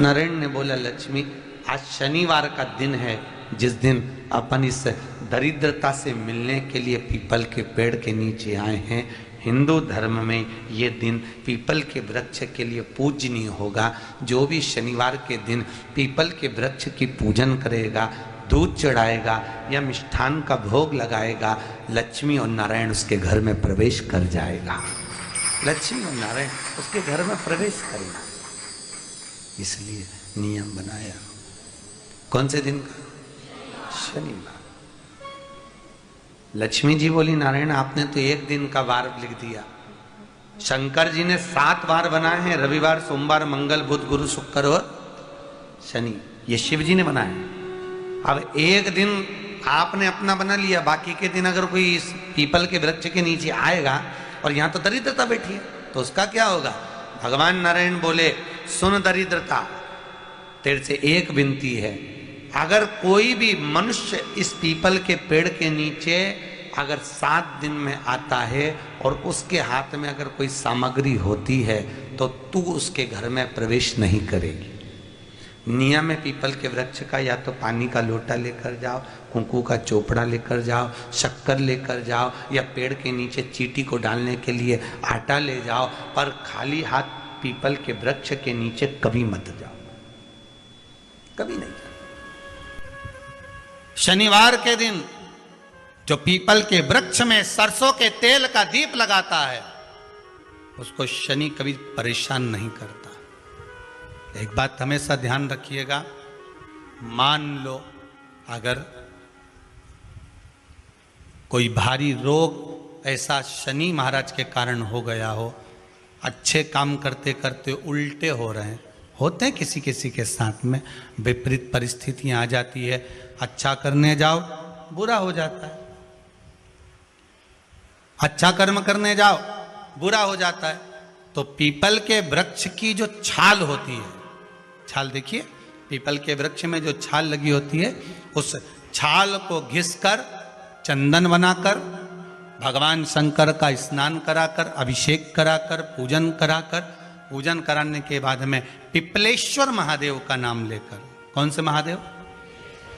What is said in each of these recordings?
नारायण ने बोला, लक्ष्मी आज शनिवार का दिन है, जिस दिन अपन इस दरिद्रता से मिलने के लिए पीपल के पेड़ के नीचे आए हैं। हिंदू धर्म में ये दिन पीपल के वृक्ष के लिए पूजनीय होगा। जो भी शनिवार के दिन पीपल के वृक्ष की पूजन करेगा, दूध चढ़ाएगा या मिष्ठान का भोग लगाएगा, लक्ष्मी और नारायण उसके घर में प्रवेश कर जाएगा। लक्ष्मी और नारायण उसके घर में प्रवेश करेगा। इसलिए नियम बनाया। कौन से दिन का? शनिवार। लक्ष्मी जी बोली, नारायण आपने तो एक दिन का वार लिख दिया। शंकर जी ने 7 वार बनाए हैं, रविवार, सोमवार, मंगल, बुध, गुरु, शुक्र और शनि। ये शिव जी ने बनाया। अब एक दिन आपने अपना बना लिया, बाकी के दिन अगर कोई इस पीपल के वृक्ष के नीचे आएगा और यहां तो दरिद्रता बैठी है, तो उसका क्या होगा? भगवान नारायण बोले, सुन दरिद्रता, तेरे से एक विनती है, अगर कोई भी मनुष्य इस पीपल के पेड़ के नीचे अगर 7 दिन में आता है और उसके हाथ में अगर कोई सामग्री होती है तो तू उसके घर में प्रवेश नहीं करेगी। नियम है पीपल के वृक्ष का, या तो पानी का लोटा लेकर जाओ, कुंकू का चोपड़ा लेकर जाओ, शक्कर लेकर जाओ, या पेड़ के नीचे चींटी को डालने के लिए आटा ले जाओ, पर खाली हाथ पीपल के वृक्ष के नीचे कभी मत जाओ, कभी नहीं जाओ। शनिवार के दिन जो पीपल के वृक्ष में सरसों के तेल का दीप लगाता है, उसको शनि कभी परेशान नहीं करता। एक बात हमेशा ध्यान रखिएगा, मान लो अगर कोई भारी रोग ऐसा शनि महाराज के कारण हो गया हो, अच्छे काम करते करते उल्टे हो रहे हैं, होते हैं किसी किसी के साथ में, विपरीत परिस्थितियां आ जाती है, अच्छा करने जाओ बुरा हो जाता है, अच्छा कर्म करने जाओ बुरा हो जाता है। तो पीपल के वृक्ष की जो छाल होती है, छाल देखिए, पीपल के वृक्ष में जो छाल लगी होती है, उस छाल को घिसकर चंदन बनाकर भगवान शंकर का स्नान कराकर, अभिषेक कराकर, पूजन कराकर, पूजन कराने के बाद में पिपलेश्वर महादेव का नाम लेकर, कौन से महादेव?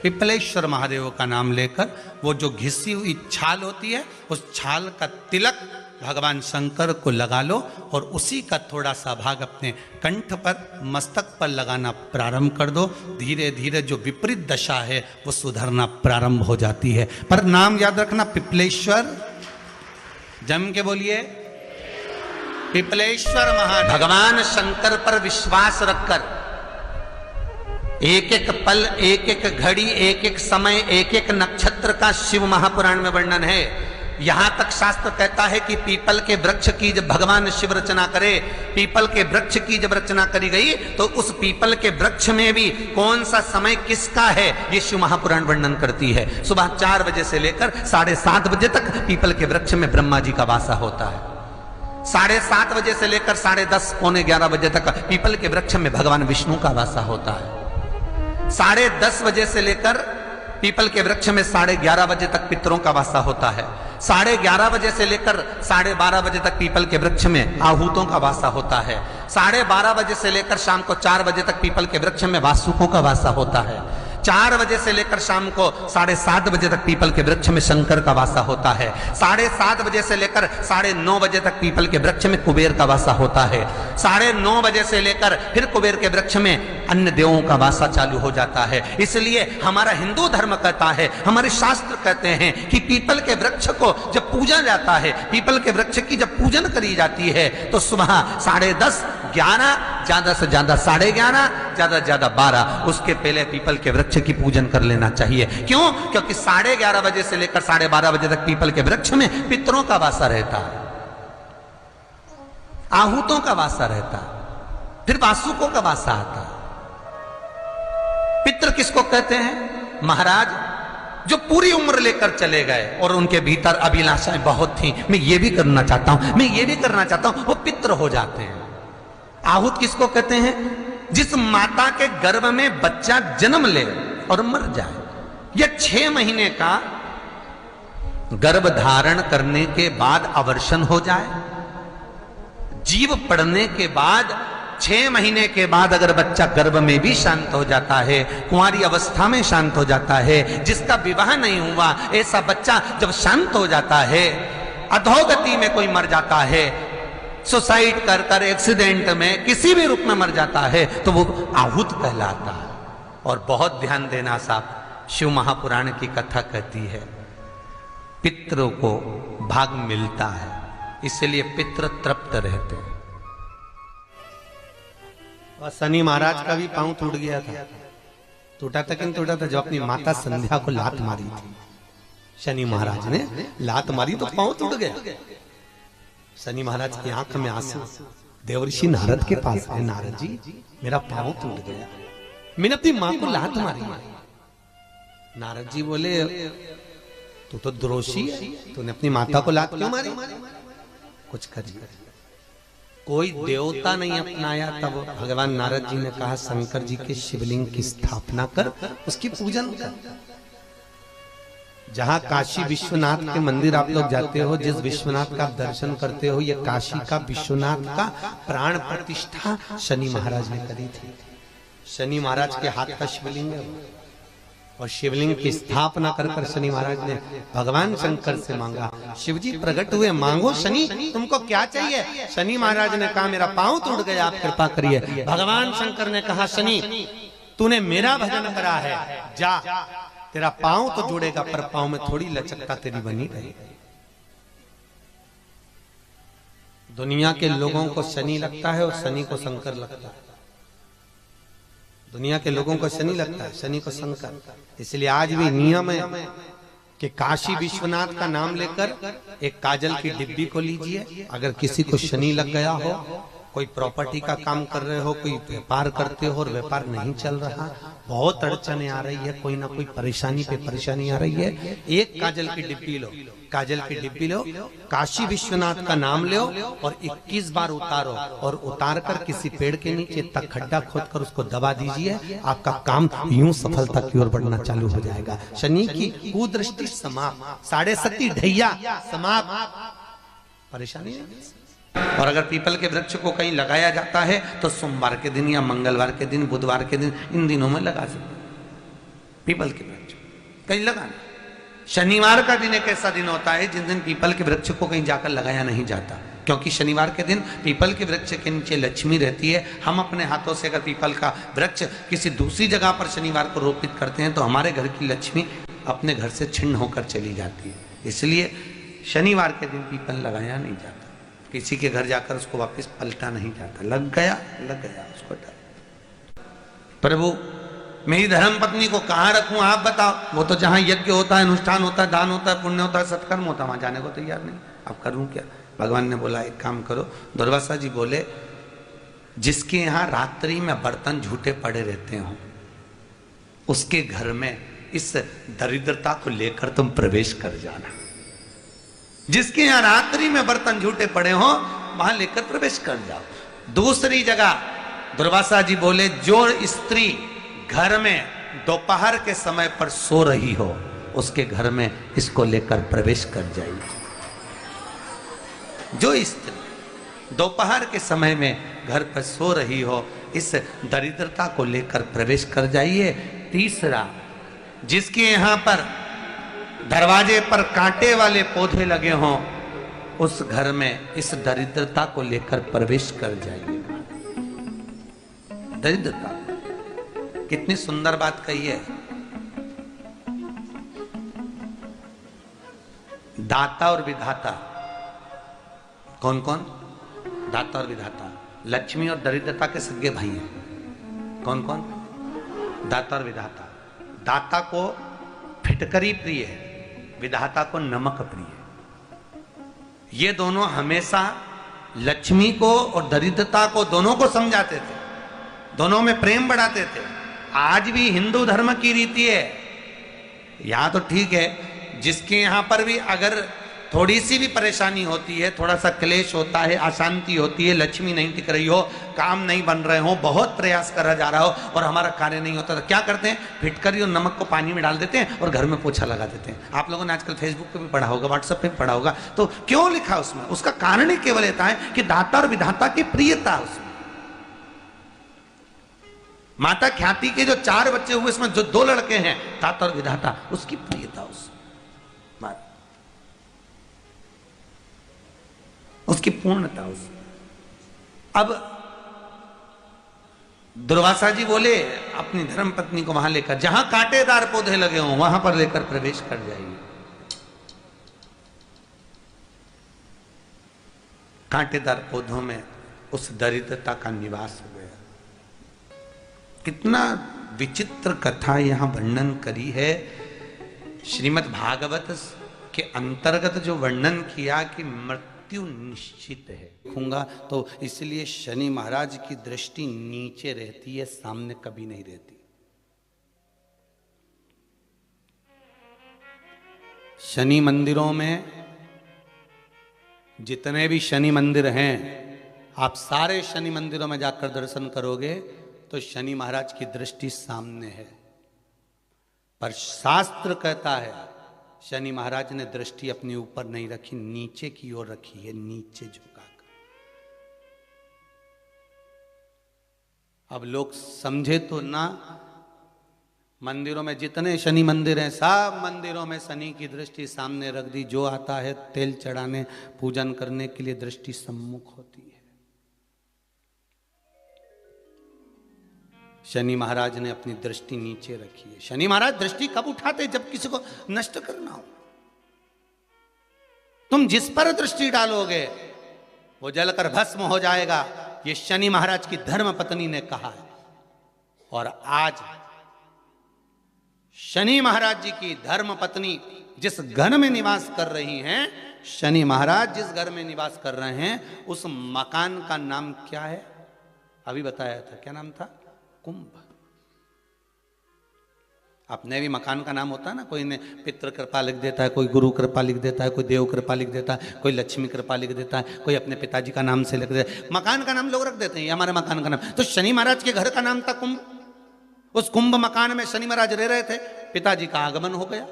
पिपलेश्वर महादेव का नाम लेकर वो जो घिसी हुई छाल होती है, उस छाल का तिलक भगवान शंकर को लगा लो और उसी का थोड़ा सा भाग अपने कंठ पर, मस्तक पर लगाना प्रारंभ कर दो। धीरे धीरे जो विपरीत दशा है वो सुधरना प्रारंभ हो जाती है। पर नाम याद रखना, पिपलेश्वर, जम के बोलिए, पिपलेश्वर महादेव। भगवान शंकर पर विश्वास रखकर एक एक पल, एक एक घड़ी, एक एक समय, एक एक नक्षत्र का शिव महापुराण में वर्णन है। यहां तक शास्त्र कहता है कि पीपल के वृक्ष की जब भगवान शिव रचना करे, पीपल के वृक्ष की जब रचना करी गई तो उस पीपल के वृक्ष में भी कौन सा समय किसका है, ये शिव महापुराण वर्णन करती है। सुबह 4 बजे से लेकर 7:30 बजे तक पीपल के वृक्ष में ब्रह्मा जी का वासा होता है। 7:30 बजे से लेकर 10:30, पौने 11 बजे तक पीपल के वृक्ष में भगवान विष्णु का वासा होता है। 10:30 बजे से लेकर पीपल के वृक्ष में 11:30 बजे तक पितरों का वासा होता है। 11:30 बजे से लेकर 12:30 बजे तक पीपल के वृक्ष में आहूतों का वासा होता है। 12:30 बजे से लेकर शाम को 4 बजे तक पीपल के वृक्ष में वासुकों का वासा होता है। 4 बजे से लेकर शाम को 7:30 बजे तक पीपल के वृक्ष में शंकर का वासा होता है। 7:30 बजे से लेकर 9:30 बजे तक पीपल के वृक्ष में कुबेर का वासा होता है। 9:30 बजे से लेकर फिर कुबेर के वृक्ष में अन्य देवों का वासा चालू हो जाता है। इसलिए हमारा हिंदू धर्म कहता है, हमारे शास्त्र कहते हैं कि पीपल के वृक्ष को जब पूजा जाता है, पीपल के वृक्ष की जब पूजन करी जाती है तो सुबह 10:30, 11, ज्यादा से ज्यादा 11:30, ज्यादा से ज्यादा 12, उसके पहले पीपल के वृक्ष की पूजन कर लेना चाहिए। क्यों? क्योंकि 11:30 बजे से लेकर 12:30 बजे तक पीपल के वृक्ष में पितरों का वासा रहता है, आहूतों का वासा रहता है, फिर वासुकों का वासा आता है। पितृ किसको कहते हैं? महाराज जो पूरी उम्र लेकर चले गए और उनके भीतर अभिलाषाएं बहुत थी, मैं ये भी करना चाहता हूं, मैं ये भी करना चाहता हूं, वो पितृ हो जाते हैं। आहूत किसको कहते हैं? जिस माता के गर्भ में बच्चा जन्म ले और मर जाए, या 6 महीने का गर्भ धारण करने के बाद अवर्षण हो जाए, जीव पड़ने के बाद 6 महीने के बाद अगर बच्चा गर्भ में भी शांत हो जाता है, कुंवारी अवस्था में शांत हो जाता है, जिसका विवाह नहीं हुआ ऐसा बच्चा जब शांत हो जाता है, अधोगति में कोई मर जाता है, सुसाइड कर कर एक्सीडेंट में किसी भी रूप में मर जाता है, तो वो आहूत कहलाता है। और बहुत ध्यान देना साहब, शिव महापुराण की कथा कहती है पितरों को भाग मिलता है, इसलिए पितृ तृप्त रहते हैं। और शनि महाराज का भी पांव टूट गया था। टूटा था कि नहीं टूटा था? जब अपनी माता संध्या को लात मारी थी, शनि महाराज ने लात मारी तो पांव टूट गया। शनि महाराज की आंख में आंसू, देवर्षि नारद के पास है, नारद जी मेरा पांव टूट गया, मैंने अपनी मां को लात मारी। नारद जी बोले तू तो द्रोषी है, तूने अपनी माता को लात क्यों मारी? कुछ करिए। कोई देवता नहीं अपनाया, तब भगवान नारद जी ने कहा शंकर जी के शिवलिंग की स्थापना कर, उसकी पूजन कर। जहां काशी विश्वनाथ के मंदिर आप लोग जाते हो, जिस विश्वनाथ का दर्शन करते हो, ये काशी का विश्वनाथ का प्राण प्रतिष्ठा शनि महाराज ने करी थी। शनि महाराज के हाथ का शिवलिंग है, और शिवलिंग की स्थापना कर कर शनि महाराज ने भगवान शंकर से मांगा। शिवजी प्रकट हुए, मांगो शनि तुमको क्या चाहिए? शनि महाराज ने कहा मेरा पांव टूट गया, आप कृपा करिए। भगवान शंकर ने कहा शनि तूने मेरा भजन करा है, जा तेरा पांव तो जुड़ेगा, पर पांव में थोड़ी लचकता तेरी बनी रहेगी। दुनिया के लोगों को शनि लगता है और शनि को शंकर लगता है। दुनिया के लोगों को शनि लगता है, शनि को शंकर। इसलिए आज भी नियम है कि काशी विश्वनाथ का नाम लेकर एक काजल की डिब्बी को लीजिए। अगर किसी को शनि लग गया हो, कोई प्रॉपर्टी का काम कर रहे हो, कोई व्यापार करते हो और व्यापार नहीं चल रहा, बहुत अड़चने आ रही है, कोई ना कोई परेशानी पे परेशानी आ रही है, एक काजल की डिब्बी लो, काजल की डिब्बी लो, काशी विश्वनाथ का नाम लो और 21 बार उतारो, और उतार कर किसी पेड़ के नीचे तक खड्डा खोद कर उसको दबा दीजिए। आपका काम यूं सफलता की ओर बढ़ना चालू हो जाएगा। शनि की कुदृष्टि समाप्त, 7.5 ढैया समाप्त, परेशानी नहीं। और अगर पीपल के वृक्ष को कहीं लगाया जाता है तो सोमवार के दिन या मंगलवार के दिन, बुधवार के दिन, इन दिनों में लगा सकते। पीपल के वृक्ष कहीं लगाना। शनिवार का दिन एक ऐसा दिन होता है जिस दिन पीपल के वृक्ष को कहीं जाकर लगाया नहीं जाता, क्योंकि शनिवार के दिन पीपल के वृक्ष के नीचे लक्ष्मी रहती है। हम अपने हाथों से अगर पीपल का वृक्ष किसी दूसरी जगह पर शनिवार को रोपित करते हैं तो हमारे घर की लक्ष्मी अपने घर से छिन्न होकर चली जाती है। इसलिए शनिवार के दिन पीपल लगाया नहीं जाता, किसी के घर जाकर उसको वापस पलटा नहीं जाता। लग गया उसको डर। प्रभु मेरी धर्म पत्नी को कहाँ रखूं आप बताओ? वो तो जहां यज्ञ होता है, अनुष्ठान होता है, दान होता है, पुण्य होता है, सत्कर्म होता है, वहां जाने को तैयार नहीं। अब करूं क्या? भगवान ने बोला एक काम करो। दुर्वासा जी बोले जिसके यहाँ रात्रि में बर्तन झूठे पड़े रहते हो, उसके घर में इस दरिद्रता को लेकर तुम प्रवेश कर जाना। जिसके यहाँ रात्रि में बर्तन झूठे पड़े हो वहां लेकर प्रवेश कर जाओ। दूसरी जगह दुर्वासा जी बोले जो स्त्री घर में दोपहर के समय पर सो रही हो उसके घर में इसको लेकर प्रवेश कर जाइए। जो स्त्री दोपहर के समय में घर पर सो रही हो इस दरिद्रता को लेकर प्रवेश कर जाइए। तीसरा, जिसके यहाँ पर दरवाजे पर कांटे वाले पौधे लगे हों उस घर में इस दरिद्रता को लेकर प्रवेश कर जाइए। दरिद्रता, कितनी सुंदर बात कही है। दाता और विधाता, कौन कौन? दाता और विधाता। लक्ष्मी और दरिद्रता के सगे भाई हैं। कौन कौन? दाता और विधाता। दाता को फिटकरी प्रिय है, विधाता को नमक प्रिय है। ये दोनों हमेशा लक्ष्मी को और दरिद्रता को दोनों को समझाते थे, दोनों में प्रेम बढ़ाते थे। आज भी हिंदू धर्म की रीति है। यहां तो ठीक है, जिसके यहां पर भी अगर थोड़ी सी भी परेशानी होती है, थोड़ा सा क्लेश होता है, अशांति होती है, लक्ष्मी नहीं टिक रही हो, काम नहीं बन रहे हो, बहुत प्रयास करा जा रहा हो और हमारा कार्य नहीं होता, तो क्या करते हैं? फिटकरी और नमक को पानी में डाल देते हैं और घर में पोछा लगा देते हैं। आप लोगों ने आजकल फेसबुक पे भी पढ़ा होगा, व्हाट्सएप पे भी पढ़ा होगा। तो क्यों लिखा उसमें? उसका कारण ही केवल रहता है कि दाता और विधाता की प्रियता उसमें। माता ख्याति के जो 4 बच्चे हुए, इसमें जो 2 लड़के हैं, तात और विधाता, उसकी प्रियता उसकी पूर्णता उस। अब दुर्वासा जी बोले अपनी धर्म पत्नी को वहां लेकर, जहां कांटेदार पौधे लगे हों वहां पर लेकर प्रवेश कर जाइए। कांटेदार पौधों में उस दरिद्रता का निवास हो गया। कितना विचित्र कथा यहां वर्णन करी है। श्रीमद् भागवत के अंतर्गत जो वर्णन किया कि मृत्यु निश्चित है, देखूंगा तो इसलिए शनि महाराज की दृष्टि नीचे रहती है, सामने कभी नहीं रहती। शनि मंदिरों में जितने भी शनि मंदिर हैं, आप सारे शनि मंदिरों में जाकर दर्शन करोगे तो शनि महाराज की दृष्टि सामने है। पर शास्त्र कहता है शनि महाराज ने दृष्टि अपने ऊपर नहीं रखी, नीचे की ओर रखी है, नीचे झुकाकर। अब लोग समझे तो ना, मंदिरों में जितने शनि मंदिर हैं, सब मंदिरों में शनि की दृष्टि सामने रख दी। जो आता है तेल चढ़ाने, पूजन करने के लिए दृष्टि सम्मुख होती है। शनि महाराज ने अपनी दृष्टि नीचे रखी है। शनि महाराज दृष्टि कब उठाते? जब किसी को नष्ट करना हो। तुम जिस पर दृष्टि डालोगे वो जलकर भस्म हो जाएगा, ये शनि महाराज की धर्म पत्नी ने कहा है। और आज शनि महाराज जी की धर्म पत्नी जिस घर में निवास कर रही हैं, शनि महाराज जिस घर में निवास कर रहे हैं, उस मकान का नाम क्या है? अभी बताया था, क्या नाम था? कुंभ। अपने भी मकान का नाम होता है ना, कोई ने पितृ कृपा लिख देता है, कोई गुरु कृपा लिख देता है, कोई देव कृपा लिख देता है, कोई लक्ष्मी कृपा लिख देता है, कोई अपने पिताजी का नाम से लिख देता है। मकान का नाम लोग रख देते हैं, ये हमारे मकान का नाम। तो शनि महाराज के घर का नाम था कुंभ। उस कुंभ मकान में शनि महाराज रह रहे थे, पिताजी का आगमन हो गया।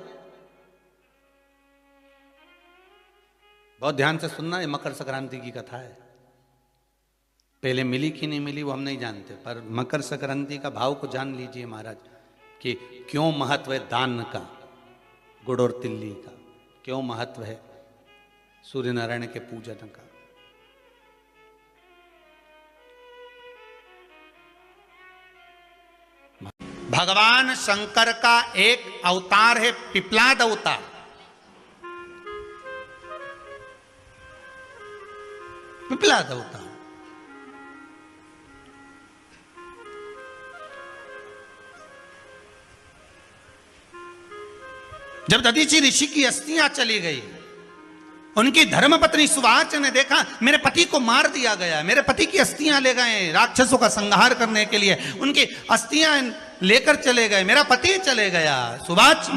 बहुत ध्यान से सुनना, ये मकर संक्रांति की कथा है। पहले मिली कि नहीं मिली वो हम नहीं जानते, पर मकर संक्रांति का भाव को जान लीजिए महाराज, कि क्यों महत्व है दान का, गुड़ और तिल्ली का, क्यों महत्व है सूर्य नारायण के पूजन का। भगवान शंकर का एक अवतार है पिपलाद अवतार। पिपलाद अवतार जब दधीचि ऋषि की अस्थियां चली गई, उनकी धर्मपत्नी सुवाच ने देखा मेरे पति को मार दिया गया, मेरे पति की अस्थियां ले गए राक्षसों का संहार करने के लिए, उनकी अस्थियां लेकर चले गए, मेरा पति चले गया। सुवाच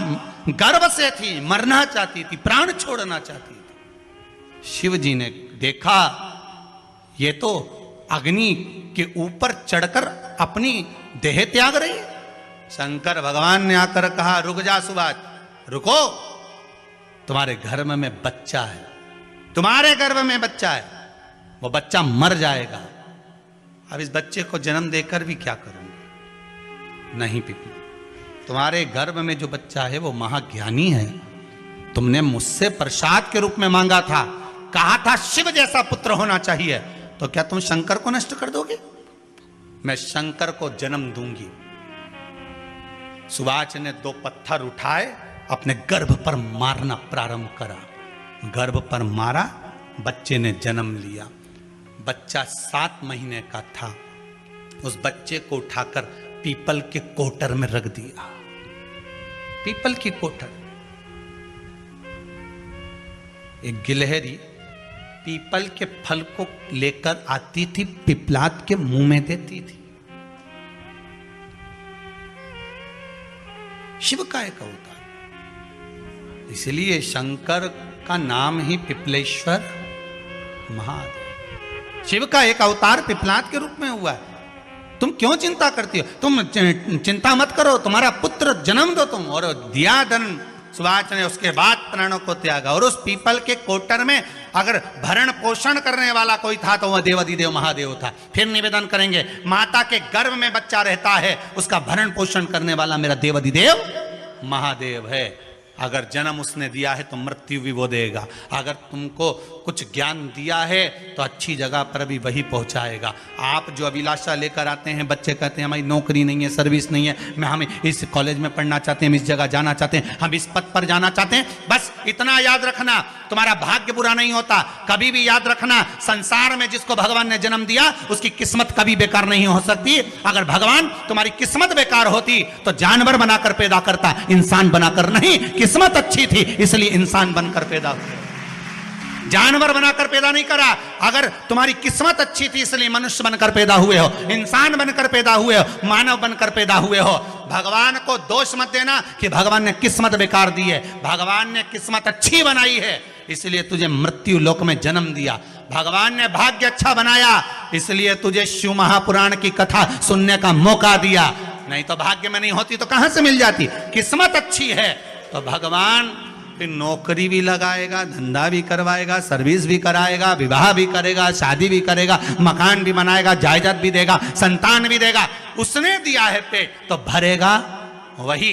गर्भ से थी, मरना चाहती थी, प्राण छोड़ना चाहती थी। शिव जी ने देखा ये तो अग्नि के ऊपर चढ़कर अपनी देह त्याग रही। शंकर भगवान ने आकर कहा रुक जा सुवाच, रुको, तुम्हारे गर्भ में बच्चा है, तुम्हारे गर्भ में बच्चा है, वो बच्चा मर जाएगा। अब इस बच्चे को जन्म देकर भी क्या करूंगी? नहीं पिपली, तुम्हारे गर्भ में जो बच्चा है वो महाज्ञानी है। तुमने मुझसे प्रसाद के रूप में मांगा था, कहा था शिव जैसा पुत्र होना चाहिए, तो क्या तुम शंकर को नष्ट कर दोगे? मैं शंकर को जन्म दूंगी। सुवाच ने 2 पत्थर उठाए, अपने गर्भ पर मारना प्रारंभ करा। गर्भ पर मारा, बच्चे ने जन्म लिया। बच्चा 7 महीने का था। उस बच्चे को उठाकर पीपल के कोटर में रख दिया। पीपल की कोटर। एक गिलहरी पीपल के फल को लेकर आती थी, पिपलाद के मुंह में देती थी। शिव का एक अवतार, इसलिए शंकर का नाम ही पिपलेश्वर महादेव। शिव का एक अवतार पिपलाद के रूप में हुआ है। तुम क्यों चिंता करती हो? तुम चिंता मत करो, तुम्हारा पुत्र जन्म दो तुम, और दिया धन सुभाष ने उसके बाद प्राणों को त्यागा। और उस पीपल के कोटर में अगर भरण पोषण करने वाला कोई था तो वह देवाधिदेव महादेव था। फिर निवेदन करेंगे, माता के गर्भ में बच्चा रहता है, उसका भरण पोषण करने वाला मेरा देवाधिदेव महादेव है। अगर जन्म उसने दिया है तो मृत्यु भी वो देगा। अगर तुमको कुछ ज्ञान दिया है तो अच्छी जगह पर भी वही पहुंचाएगा। आप जो अभिलाषा लेकर आते हैं, बच्चे कहते हैं हमारी नौकरी नहीं है, सर्विस नहीं है, हम इस कॉलेज में पढ़ना चाहते हैं, हम इस जगह जाना चाहते हैं, हम इस पद पर जाना चाहते हैं, बस इतना याद रखना, तुम्हारा भाग्य बुरा नहीं होता। कभी भी याद रखना, संसार में जिसको भगवान ने जन्म दिया उसकी किस्मत कभी बेकार नहीं हो सकती। अगर भगवान तुम्हारी किस्मत बेकार होती तो जानवर बनाकर पैदा करता, इंसान बनाकर नहीं। किस्मत अच्छी थी इसलिए इंसान बनकर पैदा हुआ, जानवर बनाकर पैदा नहीं करा। अगर तुम्हारी किस्मत अच्छी थी इसलिए मनुष्य बनकर पैदा हुए हो, इंसान बनकर पैदा हुए हो, मानव बनकर पैदा हुए हो। भगवान को दोष मत देना कि भगवान ने किस्मत बेकार दी है। भगवान ने किस्मत अच्छी बनाई है इसलिए तुझे मृत्यु लोक में जन्म दिया। भगवान ने भाग्य अच्छा बनाया इसलिए तुझे शिव महापुराण की कथा सुनने का मौका दिया। नहीं तो भाग्य में नहीं होती तो कहां से मिल जाती। किस्मत अच्छी है तो भगवान फिर नौकरी भी लगाएगा, धंधा भी करवाएगा, सर्विस भी कराएगा, विवाह भी करेगा, शादी भी करेगा, मकान भी बनाएगा, जायदाद भी देगा, संतान भी देगा। उसने दिया है पेट तो भरेगा वही।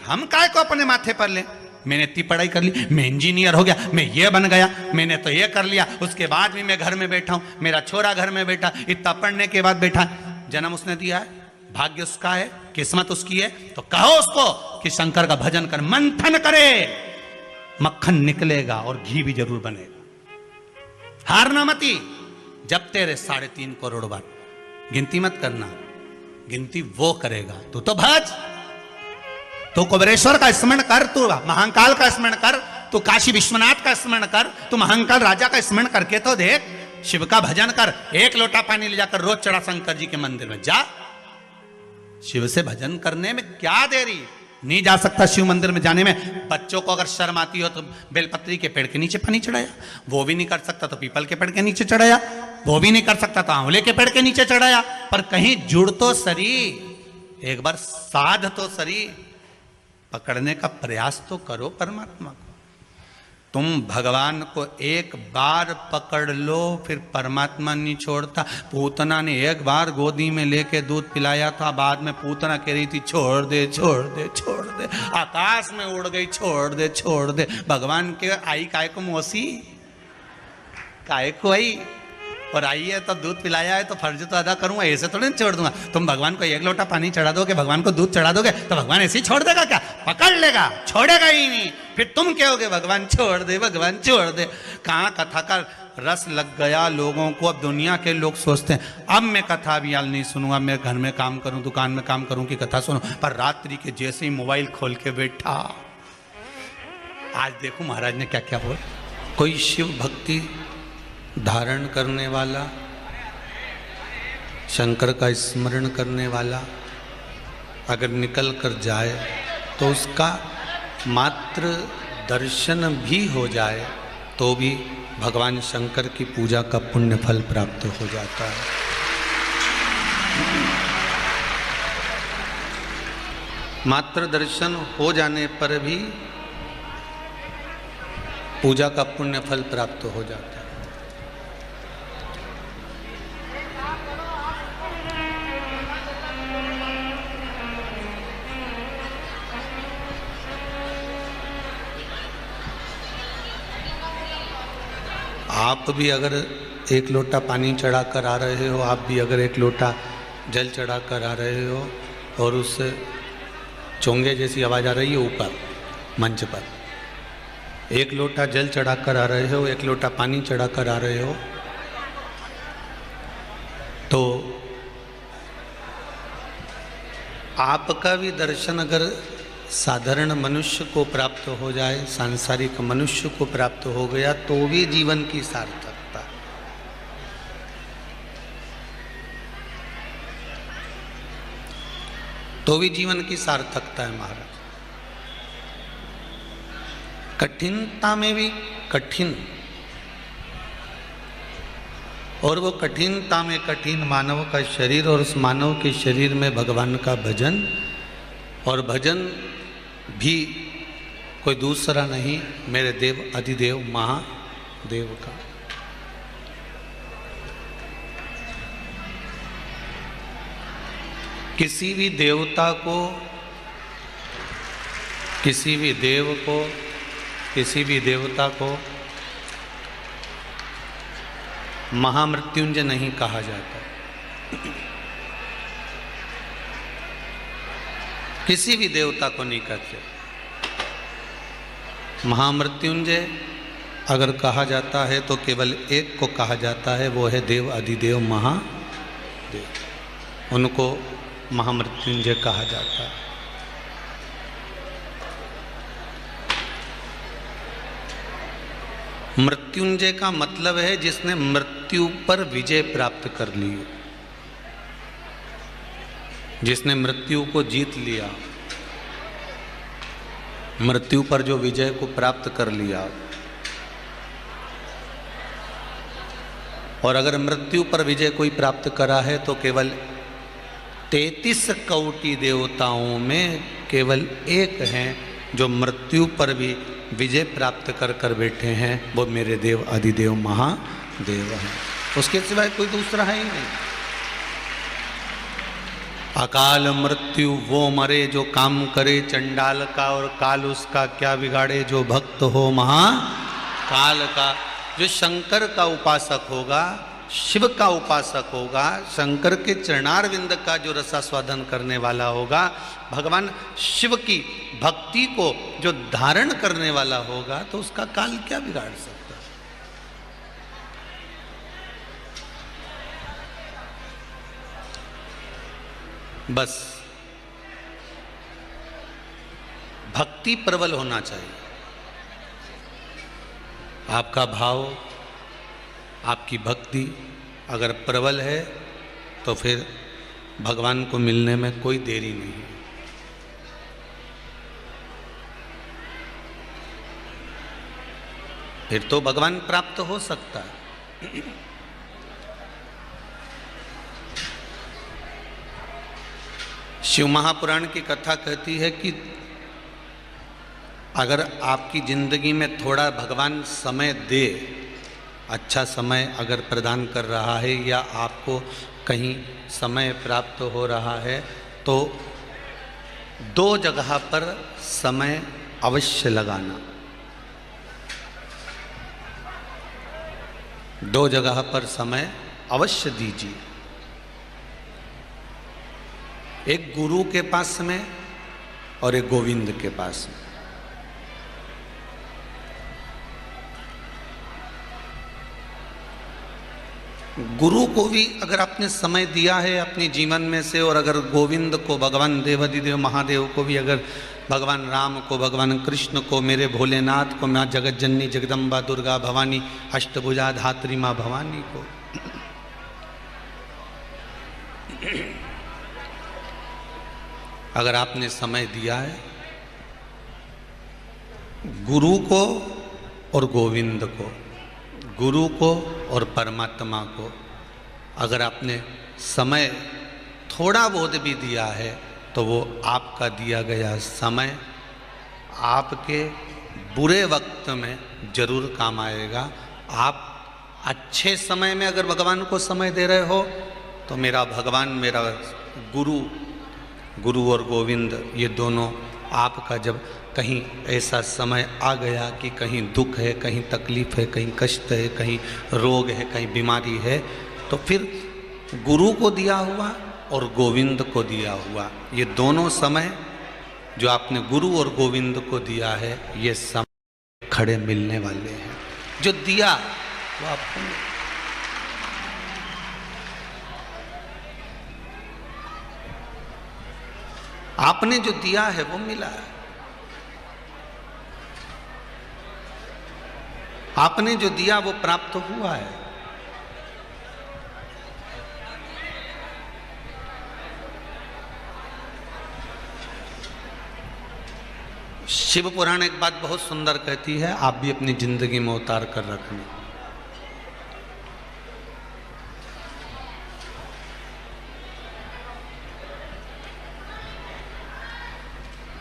हम काय को अपने माथे पर ले, मैंने इतनी पढ़ाई कर ली, मैं इंजीनियर हो गया, मैं ये बन गया, मैंने तो ये कर लिया, उसके बाद भी मैं घर में बैठा हूं, मेरा छोरा घर में बैठा, इतना पढ़ने के बाद बैठा। जन्म उसने दिया है, भाग्य उसका है, किस्मत उसकी है, तो कहो उसको कि शंकर का भजन कर, मंथन करे, मक्खन निकलेगा और घी भी जरूर बनेगा। हारना मती, जब तेरे 3.5 करोड़ बार गिनती मत करना, गिनती वो करेगा। तू तो भज, तू कुबेरेश्वर का स्मरण कर, तू महाकाल का स्मरण कर, तू काशी विश्वनाथ का स्मरण कर, तू महाकाल राजा का स्मरण करके तो देख। शिव का भजन कर, 1 लोटा पानी ले जाकर रोज चढ़ा शंकर जी के मंदिर में जा। शिव से भजन करने में क्या देरी। नहीं जा सकता शिव मंदिर में जाने में, बच्चों को अगर शर्म आती हो तो बेलपत्री के पेड़ के नीचे पानी चढ़ाया, वो भी नहीं कर सकता तो पीपल के पेड़ के नीचे चढ़ाया, वो भी नहीं कर सकता तो आंवले के पेड़ के नीचे चढ़ाया। पर कहीं जुड़ तो सरी, एक बार साध तो सरी, पकड़ने का प्रयास तो करो परमात्मा को। तुम भगवान को एक बार पकड़ लो फिर परमात्मा नहीं छोड़ता। पूतना ने एक बार गोदी में लेके दूध पिलाया था, बाद में पूतना कह रही थी छोड़ दे छोड़ दे छोड़ दे, आकाश में उड़ गई, छोड़ दे छोड़ दे। भगवान के आई काय को मौसी, काय को आई, और आई है तो दूध पिलाया है तो फर्ज तो अदा करूंगा, ऐसे थोड़ी छोड़ दूंगा। तुम भगवान को 1 लोटा पानी चढ़ा दोगे, भगवान को दूध चढ़ा दोगे तो भगवान ऐसे ही छोड़ देगा क्या? पकड़ लेगा, छोड़ेगा ही नहीं। फिर तुम कहोगे भगवान छोड़ दे, भगवान छोड़ दे। कहाँ कथा का रस लग गया लोगों को। अब दुनिया के लोग सोचते हैं अब मैं कथा भी याल नहीं सुनूंगा, मैं घर में काम करूं, दुकान में काम करूं कि कथा सुनूं। पर रात्रि के जैसे ही मोबाइल खोल के बैठा, आज देखो महाराज ने क्या क्या बोला। कोई शिव भक्ति धारण करने वाला, शंकर का स्मरण करने वाला अगर निकल कर जाए तो उसका मात्र दर्शन भी हो जाए तो भी भगवान शंकर की पूजा का पुण्य फल प्राप्त हो जाता है। मात्र दर्शन हो जाने पर भी पूजा का पुण्य फल प्राप्त हो जाता है। आप भी अगर 1 लोटा पानी चढ़ा कर आ रहे हो, आप भी अगर 1 लोटा जल चढ़ा कर आ रहे हो और उस चोंगे जैसी आवाज़ आ रही है ऊपर मंच पर, 1 लोटा जल चढ़ा कर आ रहे हो, 1 लोटा पानी चढ़ा कर आ रहे हो, तो आपका भी दर्शन अगर साधारण मनुष्य को प्राप्त हो जाए, सांसारिक मनुष्य को प्राप्त हो गया तो भी जीवन की सार्थकता। तो भी जीवन की सार्थकता है महाराज। कठिनता में भी कठिन, और वो कठिनता में कठिन मानव का शरीर, और उस मानव के शरीर में भगवान का भजन, और भजन भी कोई दूसरा नहीं, मेरे देव अधिदेव महादेव का। किसी भी देवता को, किसी भी देव को, किसी भी देवता को महामृत्युंजय नहीं कहा जाता। किसी भी देवता को नहीं कहते। महामृत्युंजय अगर कहा जाता है तो केवल एक को कहा जाता है, वो है देव अधिदेव महादेव। उनको महामृत्युंजय कहा जाता है। मृत्युंजय का मतलब है जिसने मृत्यु पर विजय प्राप्त कर ली, जिसने मृत्यु को जीत लिया, मृत्यु पर जो विजय को प्राप्त कर लिया। और अगर मृत्यु पर विजय कोई प्राप्त करा है तो केवल 33 कोटि देवताओं में केवल एक हैं जो मृत्यु पर भी विजय प्राप्त कर कर बैठे हैं, वो मेरे देव अधिदेव महादेव हैं। उसके सिवाय कोई दूसरा है ही नहीं। अकाल मृत्यु वो मरे जो काम करे चंडाल का, और काल उसका क्या बिगाड़े जो भक्त हो महाकाल का। जो शंकर का उपासक होगा, शिव का उपासक होगा, शंकर के चरणारविंद का जो रसास्वादन करने वाला होगा, भगवान शिव की भक्ति को जो धारण करने वाला होगा, तो उसका काल क्या बिगाड़ सकता है। बस भक्ति प्रबल होना चाहिए। आपका भाव, आपकी भक्ति अगर प्रबल है तो फिर भगवान को मिलने में कोई देरी नहीं है। फिर तो भगवान प्राप्त हो सकता है। शिव महापुराण की कथा कहती है कि अगर आपकी जिंदगी में थोड़ा भगवान समय दे, अच्छा समय अगर प्रदान कर रहा है या आपको कहीं समय प्राप्त हो रहा है, तो 2 जगह पर समय अवश्य लगाना। 2 जगह पर समय अवश्य दीजिए। एक गुरु के पास में और एक गोविंद के पास में। गुरु को भी अगर आपने समय दिया है अपने जीवन में से, और अगर गोविंद को, भगवान देवाधिदेव महादेव को भी, अगर भगवान राम को, भगवान कृष्ण को, मेरे भोलेनाथ को, माँ जगत जननी जगदम्बा दुर्गा भवानी अष्टभुजा धात्री माँ भवानी को, अगर आपने समय दिया है, गुरु को और गोविंद को, गुरु को और परमात्मा को अगर आपने समय थोड़ा बहुत भी दिया है, तो वो आपका दिया गया समय आपके बुरे वक्त में जरूर काम आएगा। आप अच्छे समय में अगर भगवान को समय दे रहे हो, तो मेरा भगवान, मेरा गुरु और गोविंद, ये दोनों आपका जब कहीं ऐसा समय आ गया कि कहीं दुख है, कहीं तकलीफ है, कहीं कष्ट है, कहीं रोग है, कहीं बीमारी है, तो फिर गुरु को दिया हुआ और गोविंद को दिया हुआ, ये दोनों समय जो आपने गुरु और गोविंद को दिया है, ये समय खड़े मिलने वाले हैं। जो दिया वो आपको, आपने जो दिया है वो मिला है। आपने जो दिया वो प्राप्त हुआ है। शिव पुराण एक बात बहुत सुंदर कहती है, आप भी अपनी जिंदगी में उतार कर रखना।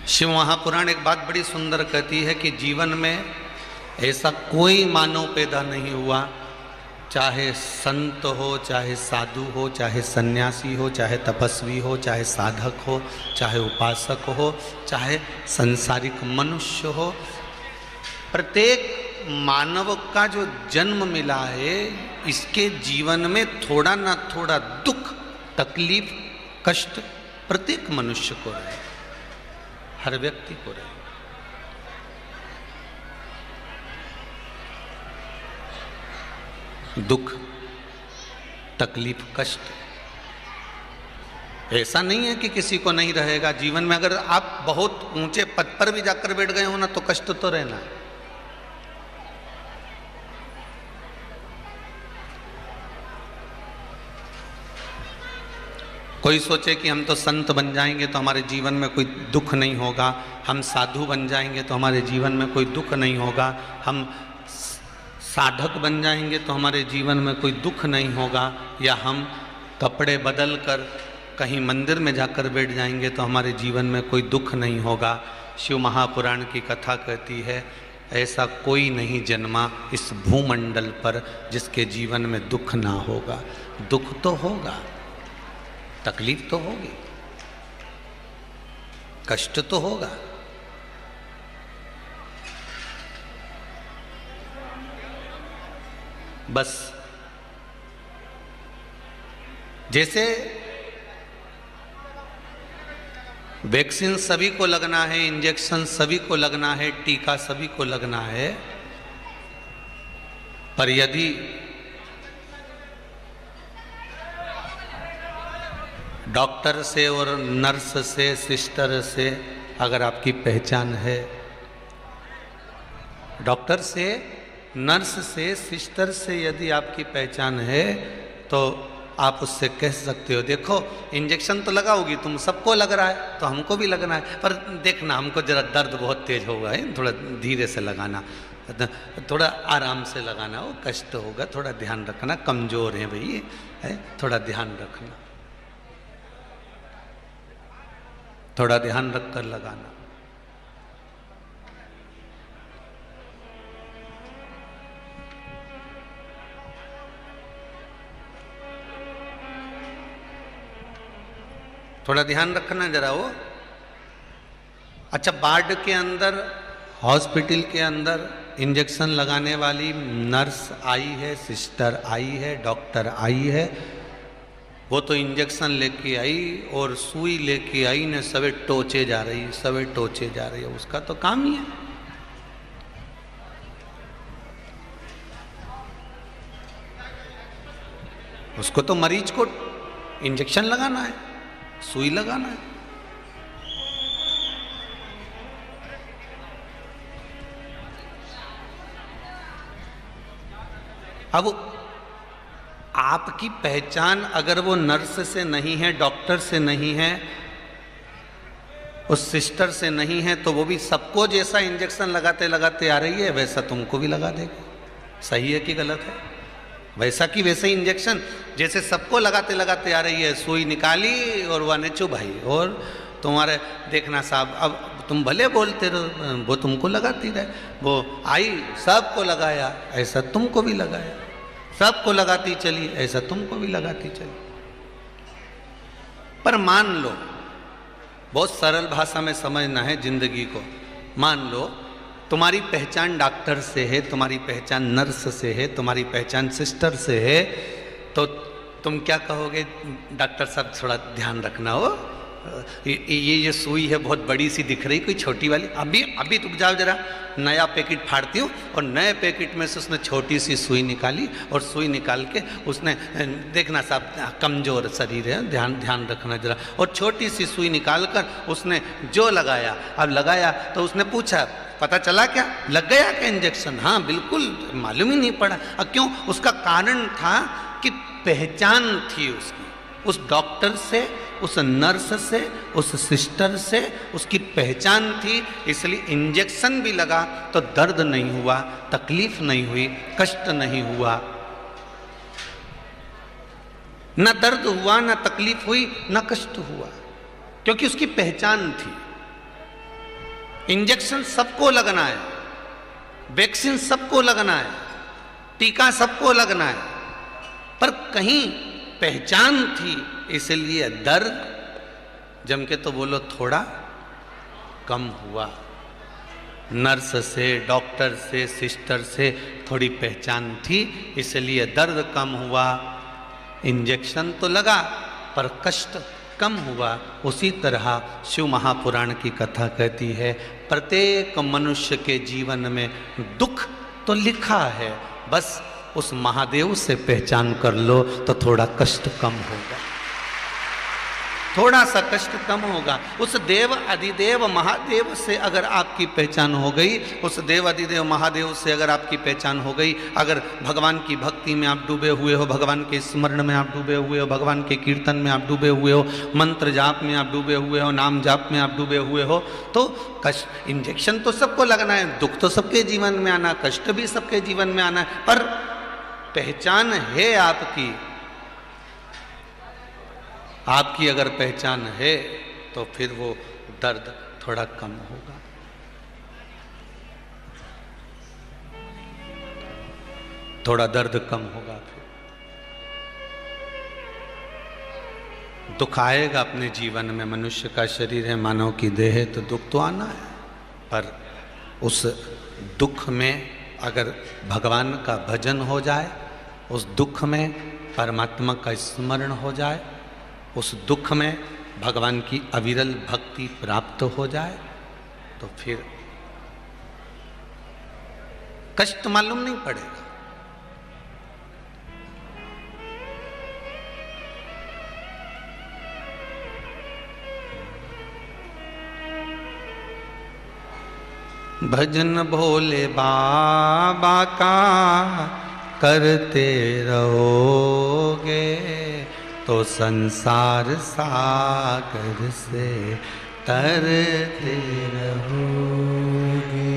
शिव महापुराण एक बात बड़ी सुंदर कहती है कि जीवन में ऐसा कोई मानव पैदा नहीं हुआ, चाहे संत हो, चाहे साधु हो, चाहे सन्यासी हो, चाहे तपस्वी हो, चाहे साधक हो, चाहे उपासक हो, चाहे संसारिक मनुष्य हो, प्रत्येक मानव का जो जन्म मिला है इसके जीवन में थोड़ा ना थोड़ा दुख, तकलीफ, कष्ट प्रत्येक मनुष्य को रहे, हर व्यक्ति को रहे। दुख, तकलीफ, कष्ट ऐसा नहीं है कि किसी को नहीं रहेगा जीवन में। अगर आप बहुत ऊंचे पद पर भी जाकर बैठ गए हो ना तो कष्ट तो रहना है। कोई सोचे कि हम तो संत बन जाएंगे तो हमारे जीवन में कोई दुख नहीं होगा, हम साधु बन जाएंगे तो हमारे जीवन में कोई दुख नहीं होगा, हम साधक बन जाएंगे तो हमारे जीवन में कोई दुख नहीं होगा, या हम कपड़े बदल कर कहीं मंदिर में जाकर बैठ जाएंगे तो हमारे जीवन में कोई दुख नहीं होगा। शिव महापुराण की कथा कहती है ऐसा कोई नहीं जन्मा इस भूमंडल पर जिसके जीवन में दुख ना होगा। दुख तो होगा, तकलीफ तो होगी, कष्ट तो होगा। बस जैसे वैक्सीन सभी को लगना है, इंजेक्शन सभी को लगना है, टीका सभी को लगना है, पर यदि डॉक्टर से और नर्स से, सिस्टर से अगर आपकी पहचान है, डॉक्टर से, नर्स से, सिस्टर से यदि आपकी पहचान है तो आप उससे कह सकते हो देखो इंजेक्शन तो लगाओगी तुम, सबको लग रहा है तो हमको भी लगना है, पर देखना हमको जरा दर्द बहुत तेज होगा है, थोड़ा धीरे से लगाना, थोड़ा आराम से लगाना, वो कष्ट होगा, थोड़ा ध्यान रखना, कमजोर है भाई है, थोड़ा ध्यान रखना, थोड़ा ध्यान रखकर लगाना। थोड़ा ध्यान रखना जरा वो। अच्छा, वार्ड के अंदर, हॉस्पिटल के अंदर इंजेक्शन लगाने वाली नर्स आई है, सिस्टर आई है, डॉक्टर आई है, वो तो इंजेक्शन लेके आई और सुई लेके आई ने सवे टोचे जा रही, सवे टोचे जा रही है, उसका तो काम ही है। उसको तो मरीज को इंजेक्शन लगाना है, सुई लगाना है। अब आपकी पहचान अगर वो नर्स से नहीं है, डॉक्टर से नहीं है, उस सिस्टर से नहीं है, तो वो भी सबको जैसा इंजेक्शन लगाते लगाते आ रही है वैसा तुमको भी लगा देगी। सही है कि गलत है? वैसा कि वैसे ही इंजेक्शन जैसे सबको लगाते लगाते आ रही है, सुई निकाली और वह ने चुभाई, और तुम्हारे देखना साहब, अब तुम भले बोलते रहो, वो तुमको लगाती रहे, वो आई सबको लगाया, ऐसा तुमको भी लगाया, सबको लगाती चली, ऐसा तुमको भी लगाती चली। पर मान लो, बहुत सरल भाषा में समझना है जिंदगी को, मान लो तुम्हारी पहचान डॉक्टर से है, तुम्हारी पहचान नर्स से है, तुम्हारी पहचान सिस्टर से है, तो तुम क्या कहोगे? डॉक्टर साहब थोड़ा ध्यान रखना हो, ये सुई है बहुत बड़ी सी दिख रही, कोई छोटी वाली, अभी रुक जाओ जरा, नया पैकेट फाड़ती हूँ, और नए पैकेट में से उसने छोटी सी सुई निकाली, और सुई निकाल के उसने, देखना साहब कमज़ोर शरीर है, ध्यान रखना जरा, और छोटी सी सुई निकाल कर उसने जो लगाया, अब लगाया तो उसने पूछा पता चला क्या, लग गया क्या इंजेक्शन? हाँ बिल्कुल, मालूम ही नहीं पड़ा। अब क्यों? उसका कारण था कि पहचान थी उसकी, उस डॉक्टर से, उस नर्स से, उस सिस्टर से उसकी पहचान थी, इसलिए इंजेक्शन भी लगा तो दर्द नहीं हुआ, तकलीफ नहीं हुई, कष्ट नहीं हुआ, न दर्द हुआ, न तकलीफ हुई, न कष्ट हुआ, क्योंकि उसकी पहचान थी। इंजेक्शन सबको लगना है, वैक्सीन सबको लगना है, टीका सबको लगना है, पर कहीं पहचान थी, इसलिए दर्द जम के तो बोलो थोड़ा कम हुआ। नर्स से, डॉक्टर से, सिस्टर से थोड़ी पहचान थी, इसलिए दर्द कम हुआ। इंजेक्शन तो लगा पर कष्ट कम हुआ। उसी तरह शिव महापुराण की कथा कहती है, प्रत्येक मनुष्य के जीवन में दुख तो लिखा है, बस उस महादेव से पहचान कर लो तो थोड़ा कष्ट कम होगा, थोड़ा सा कष्ट कम होगा। उस देव अधिदेव महादेव से अगर आपकी पहचान हो गई, उस देव अधिदेव महादेव से अगर आपकी पहचान हो गई, अगर भगवान की भक्ति में आप डूबे हुए हो, भगवान के स्मरण में आप डूबे हुए हो, भगवान के कीर्तन में आप डूबे हुए हो, मंत्र जाप में आप डूबे हुए हो, नाम जाप में आप डूबे हुए हो, तो कष्ट, इंजेक्शन तो सबको लगना है, दुख तो सबके जीवन में आना, कष्ट भी सबके जीवन में आना है, पर पहचान है आपकी। आपकी अगर पहचान है तो फिर वो दर्द थोड़ा कम होगा। थोड़ा दर्द कम होगा, फिर दुख आएगा अपने जीवन में। मनुष्य का शरीर है, मानव की देह है, तो दुख तो आना है, पर उस दुख में अगर भगवान का भजन हो जाए, उस दुख में परमात्मा का स्मरण हो जाए, उस दुख में भगवान की अविरल भक्ति प्राप्त हो जाए, तो फिर कष्ट मालूम नहीं पड़ेगा। भजन भोले बाबा का करते रहोगे तो संसार सागर से तरते रहोगे,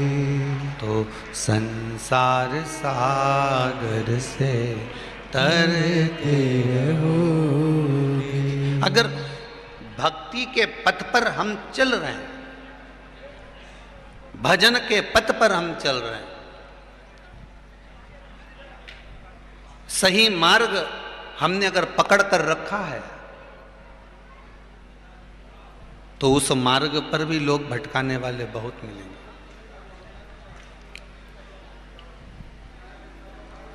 तो संसार सागर से तरते रहोगे। अगर भक्ति के पथ पर हम चल रहे हैं, भजन के पथ पर हम चल रहे हैं, सही मार्ग हमने अगर पकड़ कर रखा है, तो उस मार्ग पर भी लोग भटकाने वाले बहुत मिलेंगे।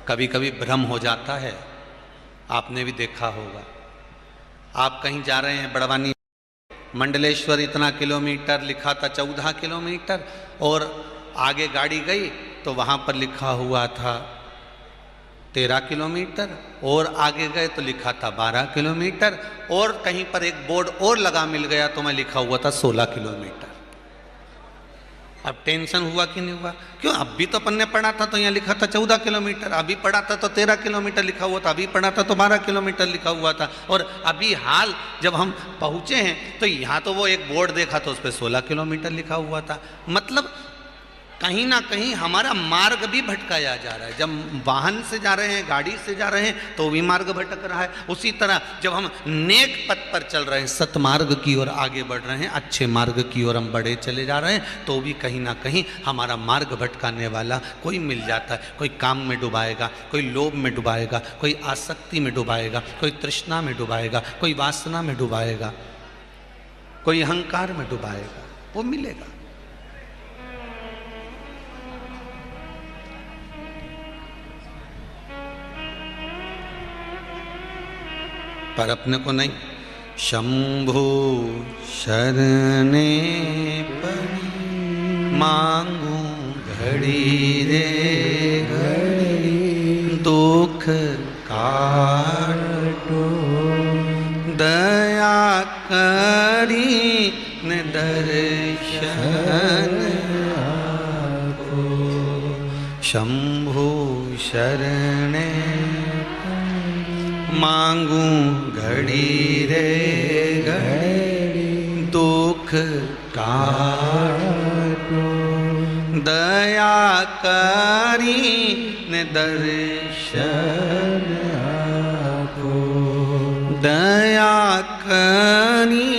कभी कभी भ्रम हो जाता है, आपने भी देखा होगा। आप कहीं जा रहे हैं, बड़वानी मंडलेश्वर इतना किलोमीटर लिखा था, 14 किलोमीटर, और आगे गाड़ी गई तो वहां पर लिखा हुआ था 13 किलोमीटर, और आगे गए तो लिखा था 12 किलोमीटर, और कहीं पर एक बोर्ड और लगा मिल गया तो मैं लिखा हुआ था 16 किलोमीटर। अब टेंशन हुआ कि नहीं हुआ? क्यों, अभी तो अपन ने पढ़ा था तो यहाँ लिखा था 14 किलोमीटर, अभी पढ़ा था तो 13 किलोमीटर लिखा हुआ था, अभी पढ़ा था तो 12 किलोमीटर लिखा हुआ था, और अभी हाल जब हम पहुँचे हैं तो यहाँ तो वो एक बोर्ड देखा तो उस पर 16 किलोमीटर लिखा हुआ था। मतलब कहीं ना कहीं हमारा मार्ग भी भटकाया जा रहा है। जब वाहन से जा रहे हैं, गाड़ी से जा रहे हैं, तो भी मार्ग भटक रहा है। उसी तरह जब हम नेक पथ पर चल रहे हैं, सतमार्ग की ओर आगे बढ़ रहे हैं, अच्छे मार्ग की ओर हम बढ़े चले जा रहे हैं, तो भी कहीं ना कहीं हमारा मार्ग भटकाने वाला कोई मिल जाता है। कोई काम में डुबाएगा, कोई लोभ में डुबाएगा, कोई आसक्ति में डुबाएगा, कोई तृष्णा में डुबाएगा, कोई वासना में डुबाएगा, कोई अहंकार में डुबाएगा, वो मिलेगा। पर अपने को नहीं। शंभु शरणे पड़ी मांगू घड़ी रे घड़ी, दुख काटो दया करी न दर्शन आपको। शंभु शरणे मांगू घड़ी रे घड़ी, दुख काटो दया करी न दर्शन आपको। दया करी